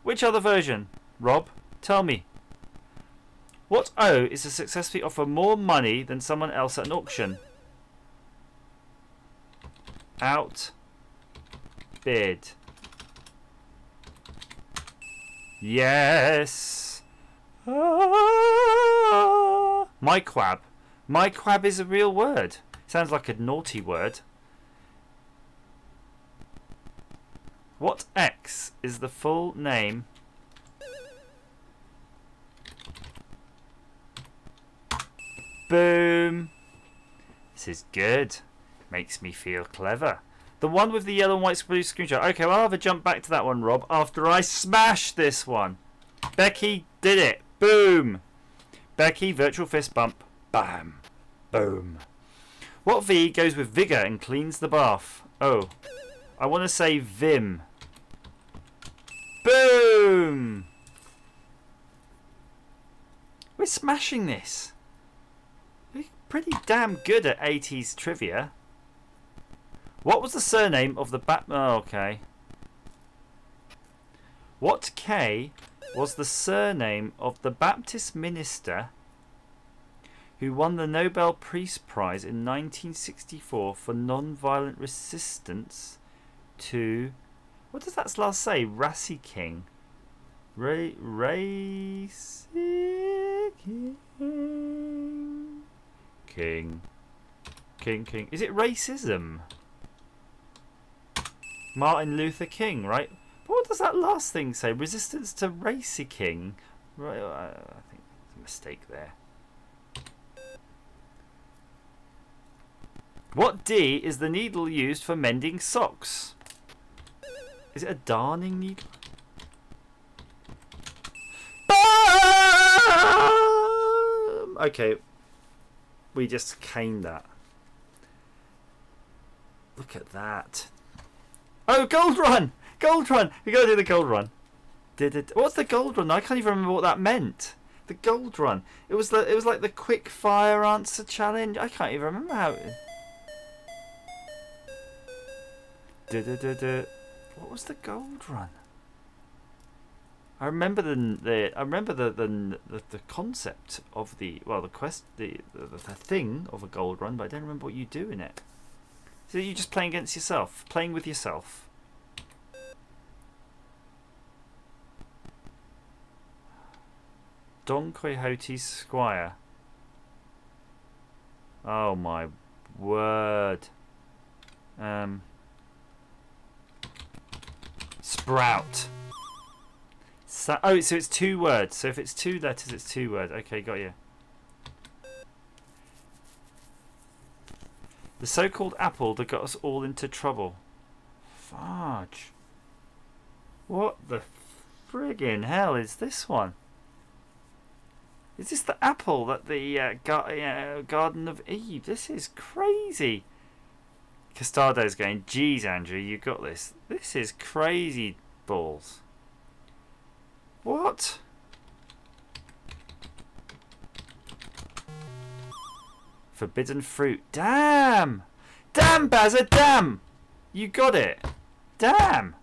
Which other version? Rob, tell me. What O is to successfully offer more money than someone else at an auction? Out. Bid. Yes. Myquab. Myquab is a real word. Sounds like a naughty word. What X is the full name? Boom. This is good. Makes me feel clever. The one with the yellow and white blue screenshot. Okay, well, I'll have a jump back to that one, Rob, after I smash this one. Becky did it. Boom. Becky, virtual fist bump. Bam. Boom. What V goes with vigour and cleans the bath? Oh. I want to say Vim. Boom. We're smashing this. We're pretty damn good at 80s trivia. What was the surname of the Batman? Oh, okay. What K was the surname of the Baptist minister who won the Nobel Peace Prize in 1964 for non-violent resistance to... What does that last say? Rassi King. Rassi King. King. Is it racism? Martin Luther King, right? But what does that last thing say? Resistance to Rassi King. Right, I think there's a mistake there. What D is the needle used for mending socks? Is it a darning needle? Okay, we just caned that. Look at that. Oh, gold run! Gold run! We gotta do the gold run. What's the gold run? I can't even remember what that meant. The gold run. It was like the quick fire answer challenge. I can't even remember how it... What was the gold run? I remember the concept of the thing of a gold run, but I don't remember what you do in it. So you're just playing against yourself, playing with yourself. Don Quixote's Squire. Oh my word. Sprout. Oh, so it's 2 words. So if it's 2 letters, it's 2 words. Okay, got you. The so-called apple that got us all into trouble. Fudge. What the friggin' hell is this one? Is this the apple that the Garden of Eve? This is crazy. Castardo's going, geez, Andrew, you got this. This is crazy balls. What? Forbidden fruit. Damn! Damn, Bazza, damn! You got it. Damn!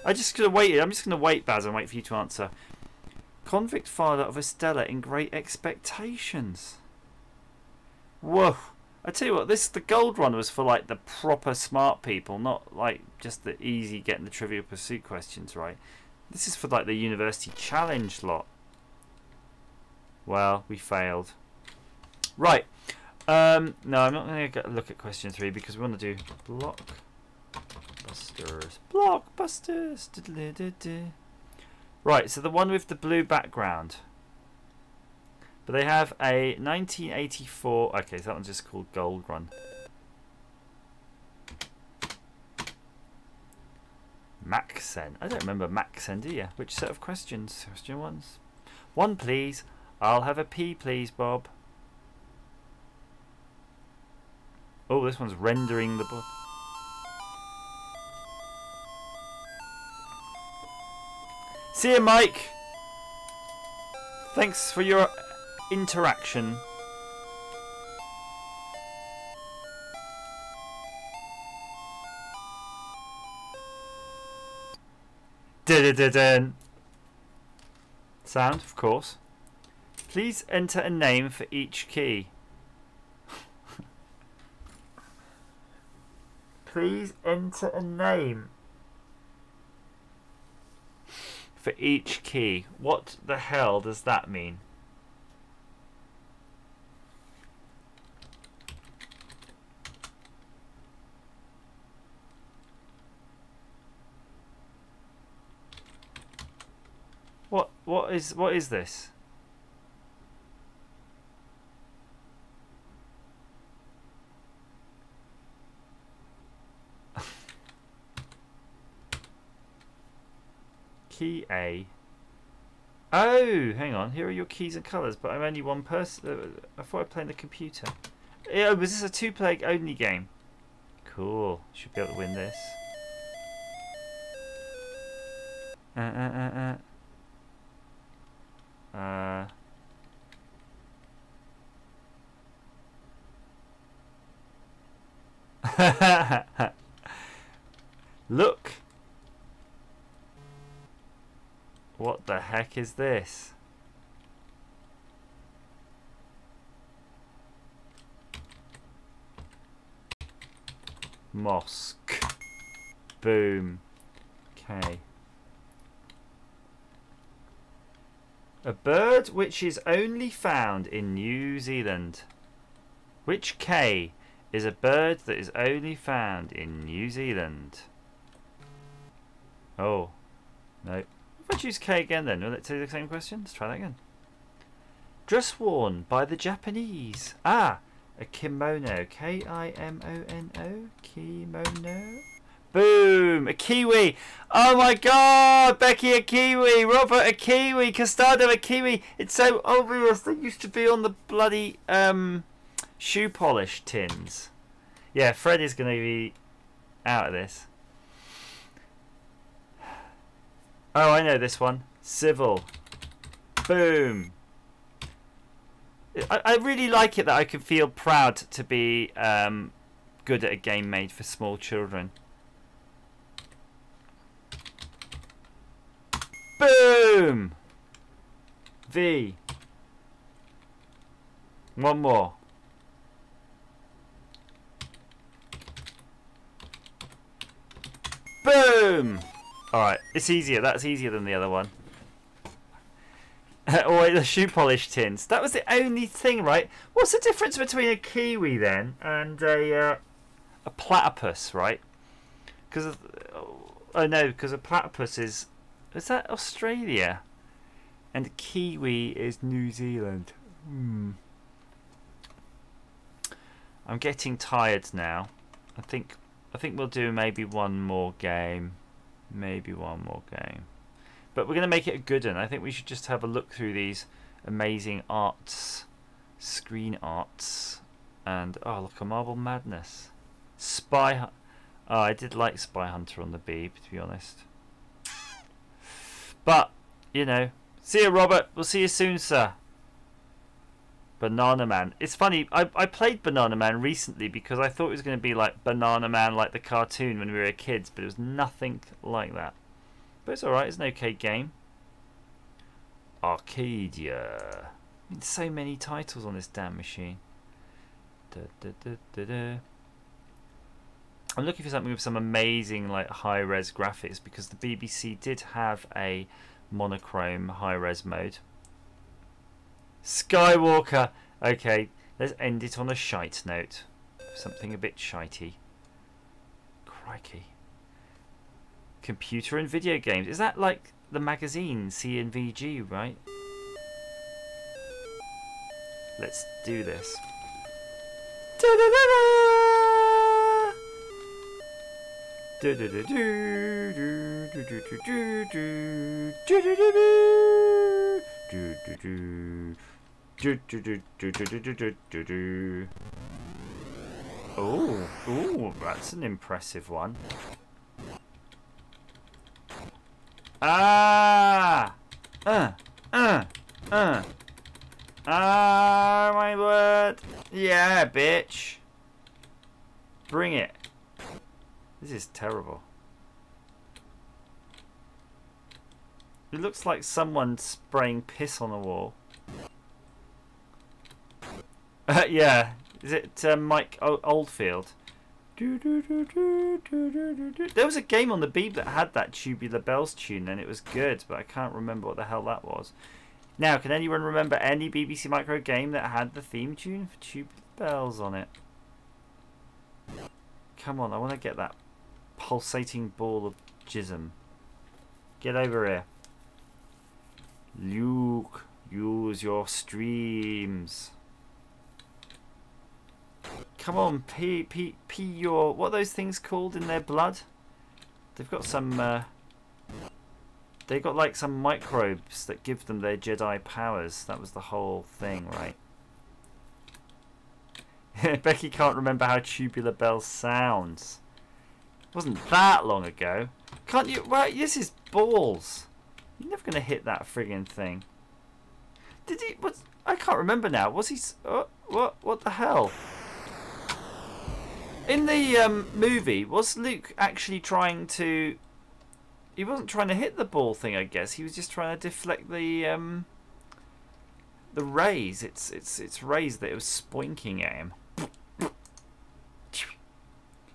I'm just going to wait, Baz, and wait for you to answer. Convict father of Estella in Great Expectations. Whoa. I tell you what, the gold run was for like the proper smart people, not like just the easy getting the Trivial Pursuit questions right. This is for like the University Challenge lot. Well, we failed. Right. No, I'm not going to look at question 3 because we want to do blockbusters. Blockbusters. Right, so the one with the blue background. But they have a 1984... Okay, so that one's just called Gold Run. Maxen. I don't remember Maxen, do you? Which set of questions? Question 1. 1, please. I'll have a P, please, Bob. Oh, this one's rendering the book. See you, Mike. Thanks for your interaction. Dun-dun-dun-dun. Sound, of course. Please enter a name for each key. Please enter a name for each key. What the hell does that mean? What is this? Key A. Oh, hang on. Here are your keys and colours, but I'm only one person. I thought I was playing the computer. Yeah, was this a 2-player only game? Cool. Should be able to win this. Look. What What the heck is this? Mosque. Boom. Okay. A bird which is only found in New Zealand. Which K is a bird that is only found in New Zealand? Oh. No. If I choose K again then, will it say the same question? Let's try that again. Dress worn by the Japanese. Ah! A kimono. K-I-M-O-N-O. Kimono. Boom! A kiwi! Oh my god! Becky, a kiwi! Robert, a kiwi! Costado, a kiwi! It's so obvious. They used to be on the bloody shoe polish tins. Yeah, Fred is going to be out of this. Oh, I know this one. Civil. Boom! I really like it that I can feel proud to be good at a game made for small children. Boom! V. One more. Boom! Alright, it's easier. That's easier than the other one. Or the shoe polish tins. That was the only thing, right? What's the difference between a kiwi then and a platypus, right? Because oh no, because a platypus is that Australia, and a kiwi is New Zealand. I'm getting tired now. I think we'll do maybe one more game. Maybe one more game. But we're going to make it a good one. I think we should just have a look through these amazing arts, screen arts, and oh look, a Marble Madness, Spy. Oh, I did like Spy Hunter on the Beeb, to be honest. But you know, see you, Robert. We'll see you soon, sir. Banana Man. It's funny. I played Banana Man recently because I thought it was going to be like Banana Man, like the cartoon when we were kids, but it was nothing like that. But it's alright, it's an okay game. Arcadia. I mean, so many titles on this damn machine. I'm looking for something with some amazing like high-res graphics because the BBC did have a monochrome high-res mode. Skywalker. Okay, let's end it on a shite note. Something a bit shitey. Crikey. Computer and video games. Is that like the magazine CNVG, right? Let's do this. Oh, that's an impressive one. Ah! Ah, my word. Yeah, bitch. Bring it. This is terrible. It looks like someone spraying piss on the wall. Yeah. Is it Mike Oldfield? There was a game on the Beeb that had that Tubular Bells tune and it was good, but I can't remember what the hell that was. Now, can anyone remember any BBC Micro game that had the theme tune for Tubular Bells on it? Come on, I want to get that pulsating ball of jism. Get over here. Luke, use your streams. Come on, pee your... What are those things called in their blood? They've got some... They've got like some microbes that give them their Jedi powers. That was the whole thing, right? Becky can't remember how Tubular Bells sounds. It wasn't that long ago. Can't you... Well, this is balls. You're never going to hit that friggin' thing. Did he... What? I can't remember now. Was he... What the hell? In the movie, was Luke actually trying to He wasn't trying to hit the ball thing, I guess. He was just trying to deflect the rays. It's rays that it was spoinking at him.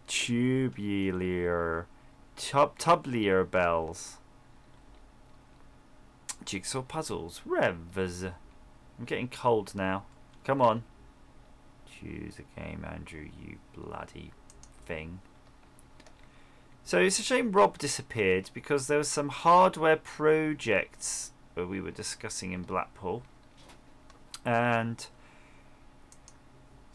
Tubular, tubular bells. Jigsaw puzzles. Revs. I'm getting cold now. Come on. Choose a game, Andrew, you bloody thing. So it's a shame Rob disappeared because there was some hardware projects that we were discussing in Blackpool. And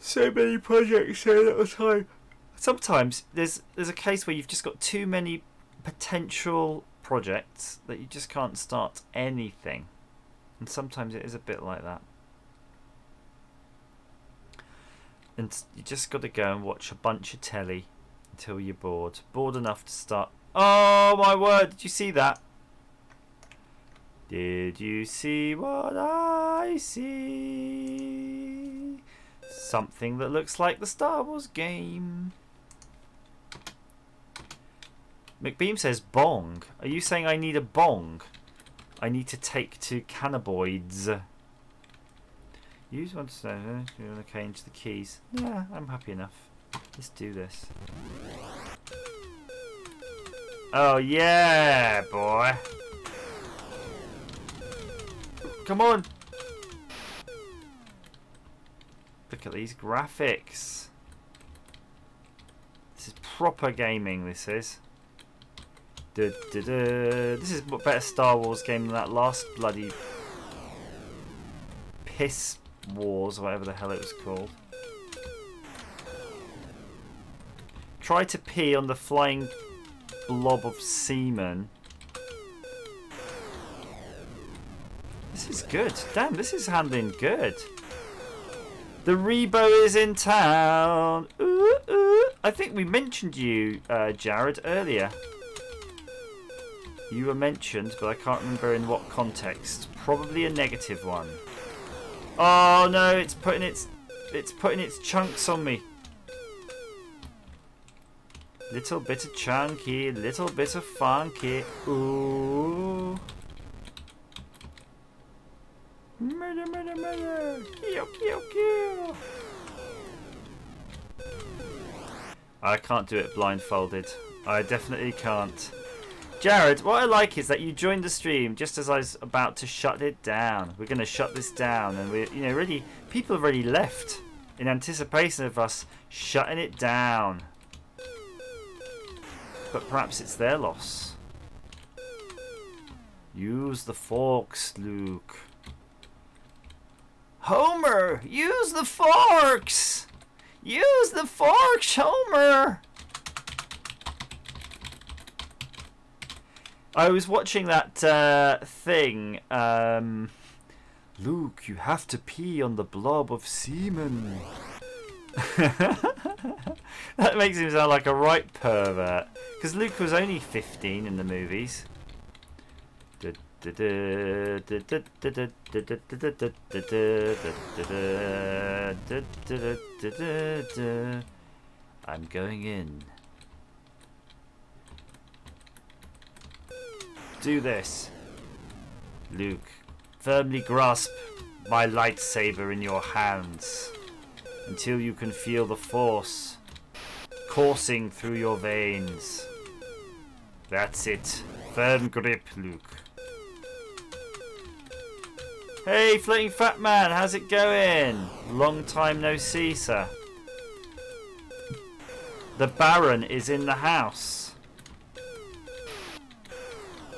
so many projects here at a time. Sometimes there's a case where you've just got too many potential projects that you just can't start anything. And sometimes it is a bit like that. And you just got to go and watch a bunch of telly until you're bored. Bored enough to start. Oh my word, did you see that? Did you see what I see? Something that looks like the Star Wars game. McBeam says bong. Are you saying I need a bong? I need to take to cannabinoids. Use one to say, you want to change the keys. Yeah, I'm happy enough. Let's do this. Oh yeah, boy. Come on. Look at these graphics. This is proper gaming, this is. This is a better Star Wars game than that last bloody Piss Wars, or whatever the hell it was called. Try to pee on the flying blob of semen. This is good. Damn, this is handling good. The Rebo is in town. Ooh, ooh. I think we mentioned you, Jared, earlier. You were mentioned, but I can't remember in what context. Probably a negative one. Oh no, it's putting its chunks on me. Little bit of chunky, little bit of funky. Ooh. Murder, murder, murder. Kill, kill, kill. I can't do it blindfolded. I definitely can't. Jared, what I like is that you joined the stream just as I was about to shut it down. We're going to shut this down, and we're, really, people have already left in anticipation of us shutting it down. But perhaps it's their loss. Use the forks, Luke. Homer, use the forks! Use the forks, Homer! I was watching that thing. Luke, you have to pee on the blob of semen. That makes him sound like a right pervert. Because Luke was only 15 in the movies. I'm going in. Do this. Luke, firmly grasp my lightsaber in your hands until you can feel the force coursing through your veins. That's it. Firm grip, Luke. Hey, Floating Fat Man, how's it going? Long time no see, sir. The Baron is in the house.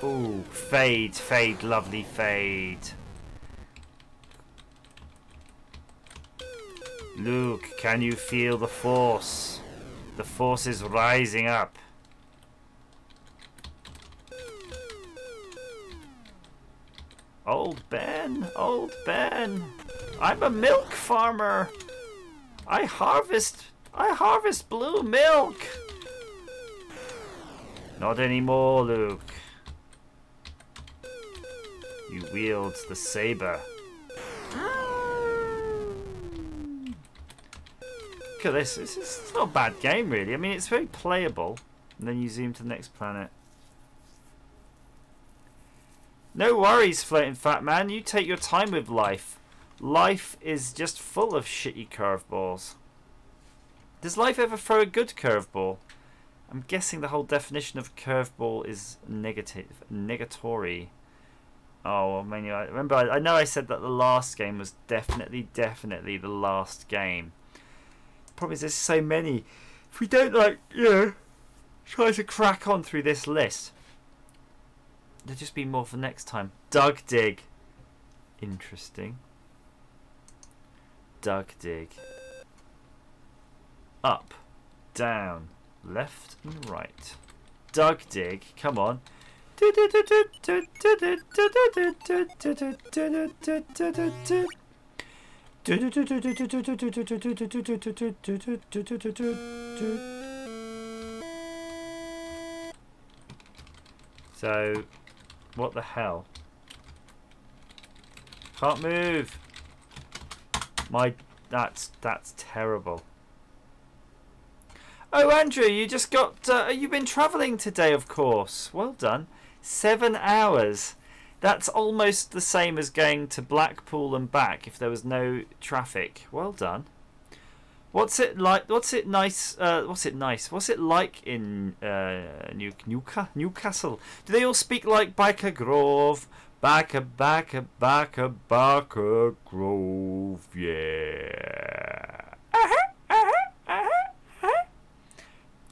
Ooh, fade, fade, lovely fade. Luke, can you feel the force? The force is rising up. Old Ben, I'm a milk farmer. I harvest blue milk. Not anymore, Luke. You wield the saber. Look at this. It's not a bad game, really. I mean, it's very playable. And then you zoom to the next planet. No worries, Floating Fat Man. You take your time with life. Life is just full of shitty curveballs. Does life ever throw a good curveball? I'm guessing the whole definition of curveball is negative, negatory. Oh, I mean, I remember. I know I said that the last game was definitely the last game. The problem is there's so many. If we don't try to crack on through this list, there'll just be more for next time. Doug Dig. Interesting. Doug Dig. Up, down, left and right. Doug Dig, come on. So, what the hell? Can't move. That's terrible. Oh, Andrew, you just got. You've been travelling today, of course. Well done. 7 hours. That's almost the same as going to Blackpool and back if there was no traffic. Well done. What's it like? What's it nice? What's it like in Newcastle? Do they all speak like Byker Grove? Backer Grove, yeah.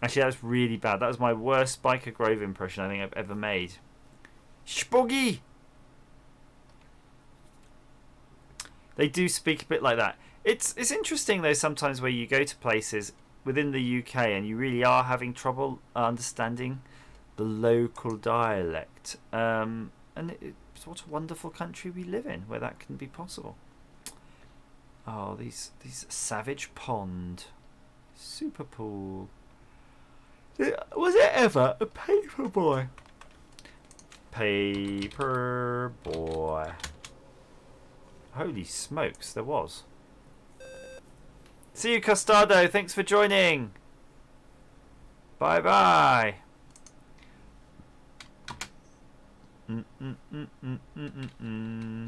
Actually, that was really bad. That was my worst Byker Grove impression I think I've ever made. Spoggy! They do speak a bit like that. It's interesting though sometimes where you go to places within the UK and you really are having trouble understanding the local dialect. And it's what a wonderful country we live in where that can be possible. Oh, these Savage Pond, Super Pool. Was it ever a Paperboy? Paperboy. Holy smokes, there was. See you, Costado. Thanks for joining. Bye bye.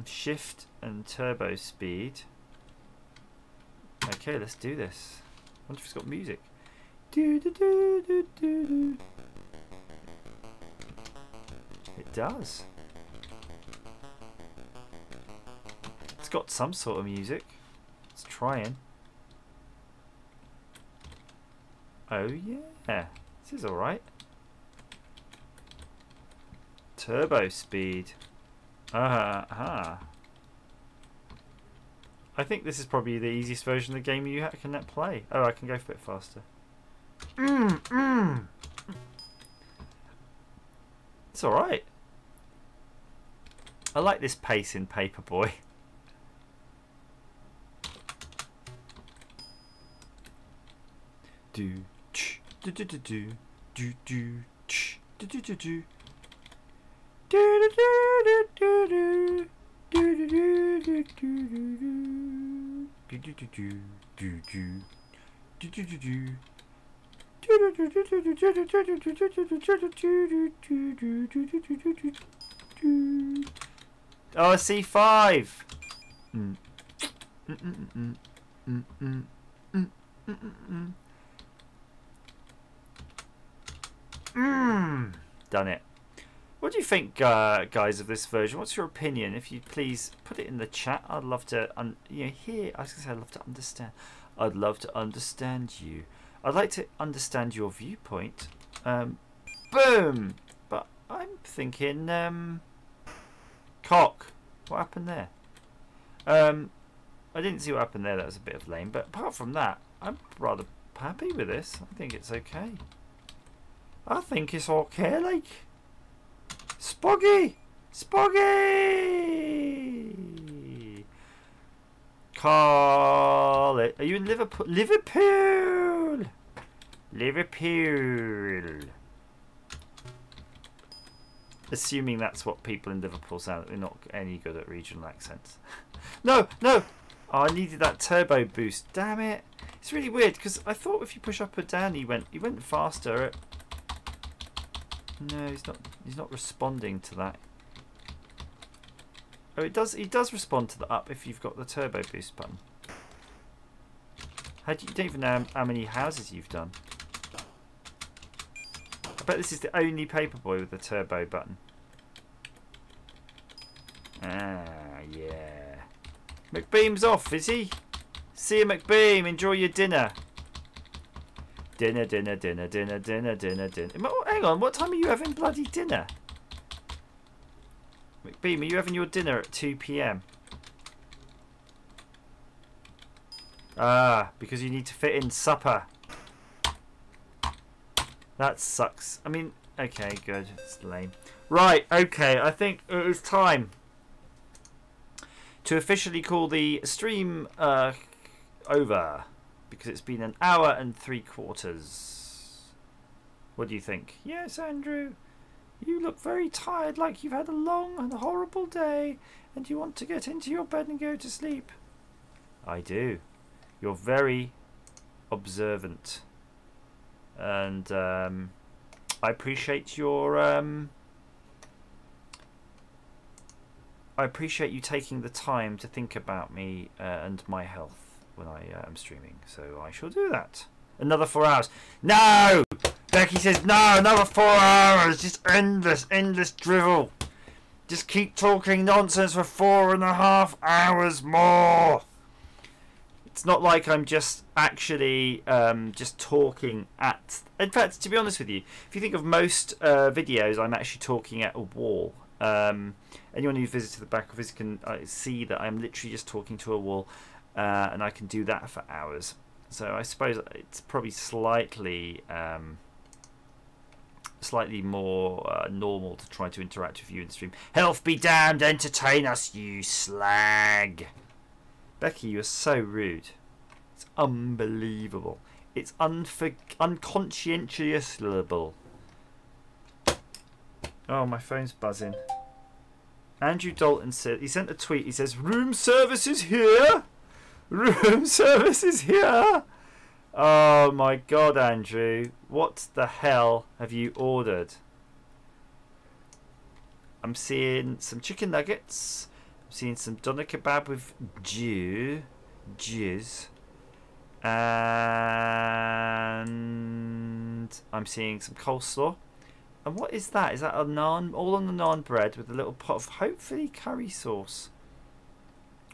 Shift and turbo speed. Okay, let's do this. I wonder if it's got music. It does. It's got some sort of music. It's trying. Oh yeah, this is alright. Turbo speed. I think this is probably the easiest version of the game you can play. Oh, I can go a bit faster. It's alright. I like this pace in Paperboy. Do ch do do do do do do ch do do do do do do do do. Oh, C5. Done it. What do you think, guys, of this version? What's your opinion? If you please put it in the chat, I'd love to. Here I was gonna say I'd love to understand. I'd love to understand you. I'd like to understand your viewpoint. Boom! But I'm thinking, cock. What happened there? I didn't see what happened there. That was a bit of lame. But apart from that, I'm rather happy with this. I think it's okay. I think it's okay, like. Spoggy! Spoggy! Call it. Are you in Liverpool? Liverpool! Liverpool. Assuming that's what people in Liverpool sound. They're not any good at regional accents. No, no! Oh, I needed that turbo boost. Damn it! It's really weird because I thought if you push up or down, he went faster. No, he's not responding to that. Oh, it does. It does respond to the up if you've got the turbo boost button. You don't even know how many houses you've done. I bet this is the only Paperboy with the turbo button. Ah, yeah. McBeam's off, is he? See you, McBeam. Enjoy your dinner. Dinner. Oh, hang on, what time are you having bloody dinner? McBeam, are you having your dinner at 2 PM? Ah, because you need to fit in supper. That sucks. I mean, okay, good. It's lame. Right, okay, I think it is time to officially call the stream over. Because it's been 1 hour and 3/4. What do you think? Yes, Andrew. You look very tired, like you've had a long and horrible day, and you want to get into your bed and go to sleep. I do. You're very observant, and I appreciate your. I appreciate you taking the time to think about me and my health when I am streaming. So I shall do that. Another 4 hours. No! Becky says no. Another 4 hours. Just endless drivel. Just keep talking nonsense for 4.5 hours more. It's not like I'm just actually just talking at... In fact, to be honest with you, if you think of most videos, I'm actually talking at a wall. Anyone who visits the back office can see that I'm literally just talking to a wall, and I can do that for hours. So I suppose it's probably slightly more normal to try to interact with you in the stream. Health be damned, entertain us, you slag. Becky, you're so rude. It's unbelievable. It's unconscientiousable. Oh, my phone's buzzing. Andrew Dalton said, he sent a tweet. He says, room service is here. Room service is here. Oh my God, Andrew. What the hell have you ordered? I'm seeing some chicken nuggets. I'm seeing some doner kebab with jizz, and I'm seeing some coleslaw. And what is that? Is that a naan? All on the naan bread with a little pot of hopefully curry sauce,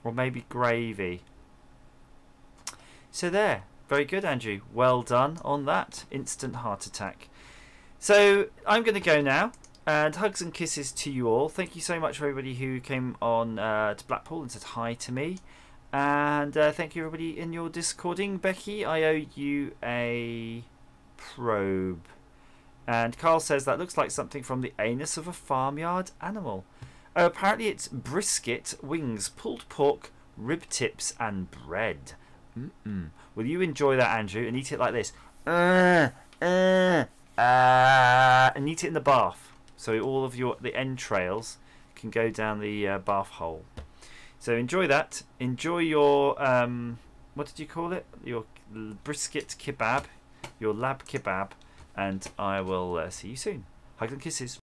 or maybe gravy. So there, very good, Andrew. Well done on that. Instant heart attack. So I'm going to go now. And hugs and kisses to you all. Thank you so much for everybody who came on to Blackpool and said hi to me. And thank you everybody in your Discording. Becky, I owe you a probe. And Carl says that looks like something from the anus of a farmyard animal. Oh, apparently it's brisket, wings, pulled pork, rib tips and bread. Will you enjoy that, Andrew, and eat it like this? And eat it in the bath. So all of the entrails can go down the bath hole. So enjoy that. Enjoy your what did you call it? Your brisket kebab, your lab kebab, and I will see you soon. Hugs and kisses.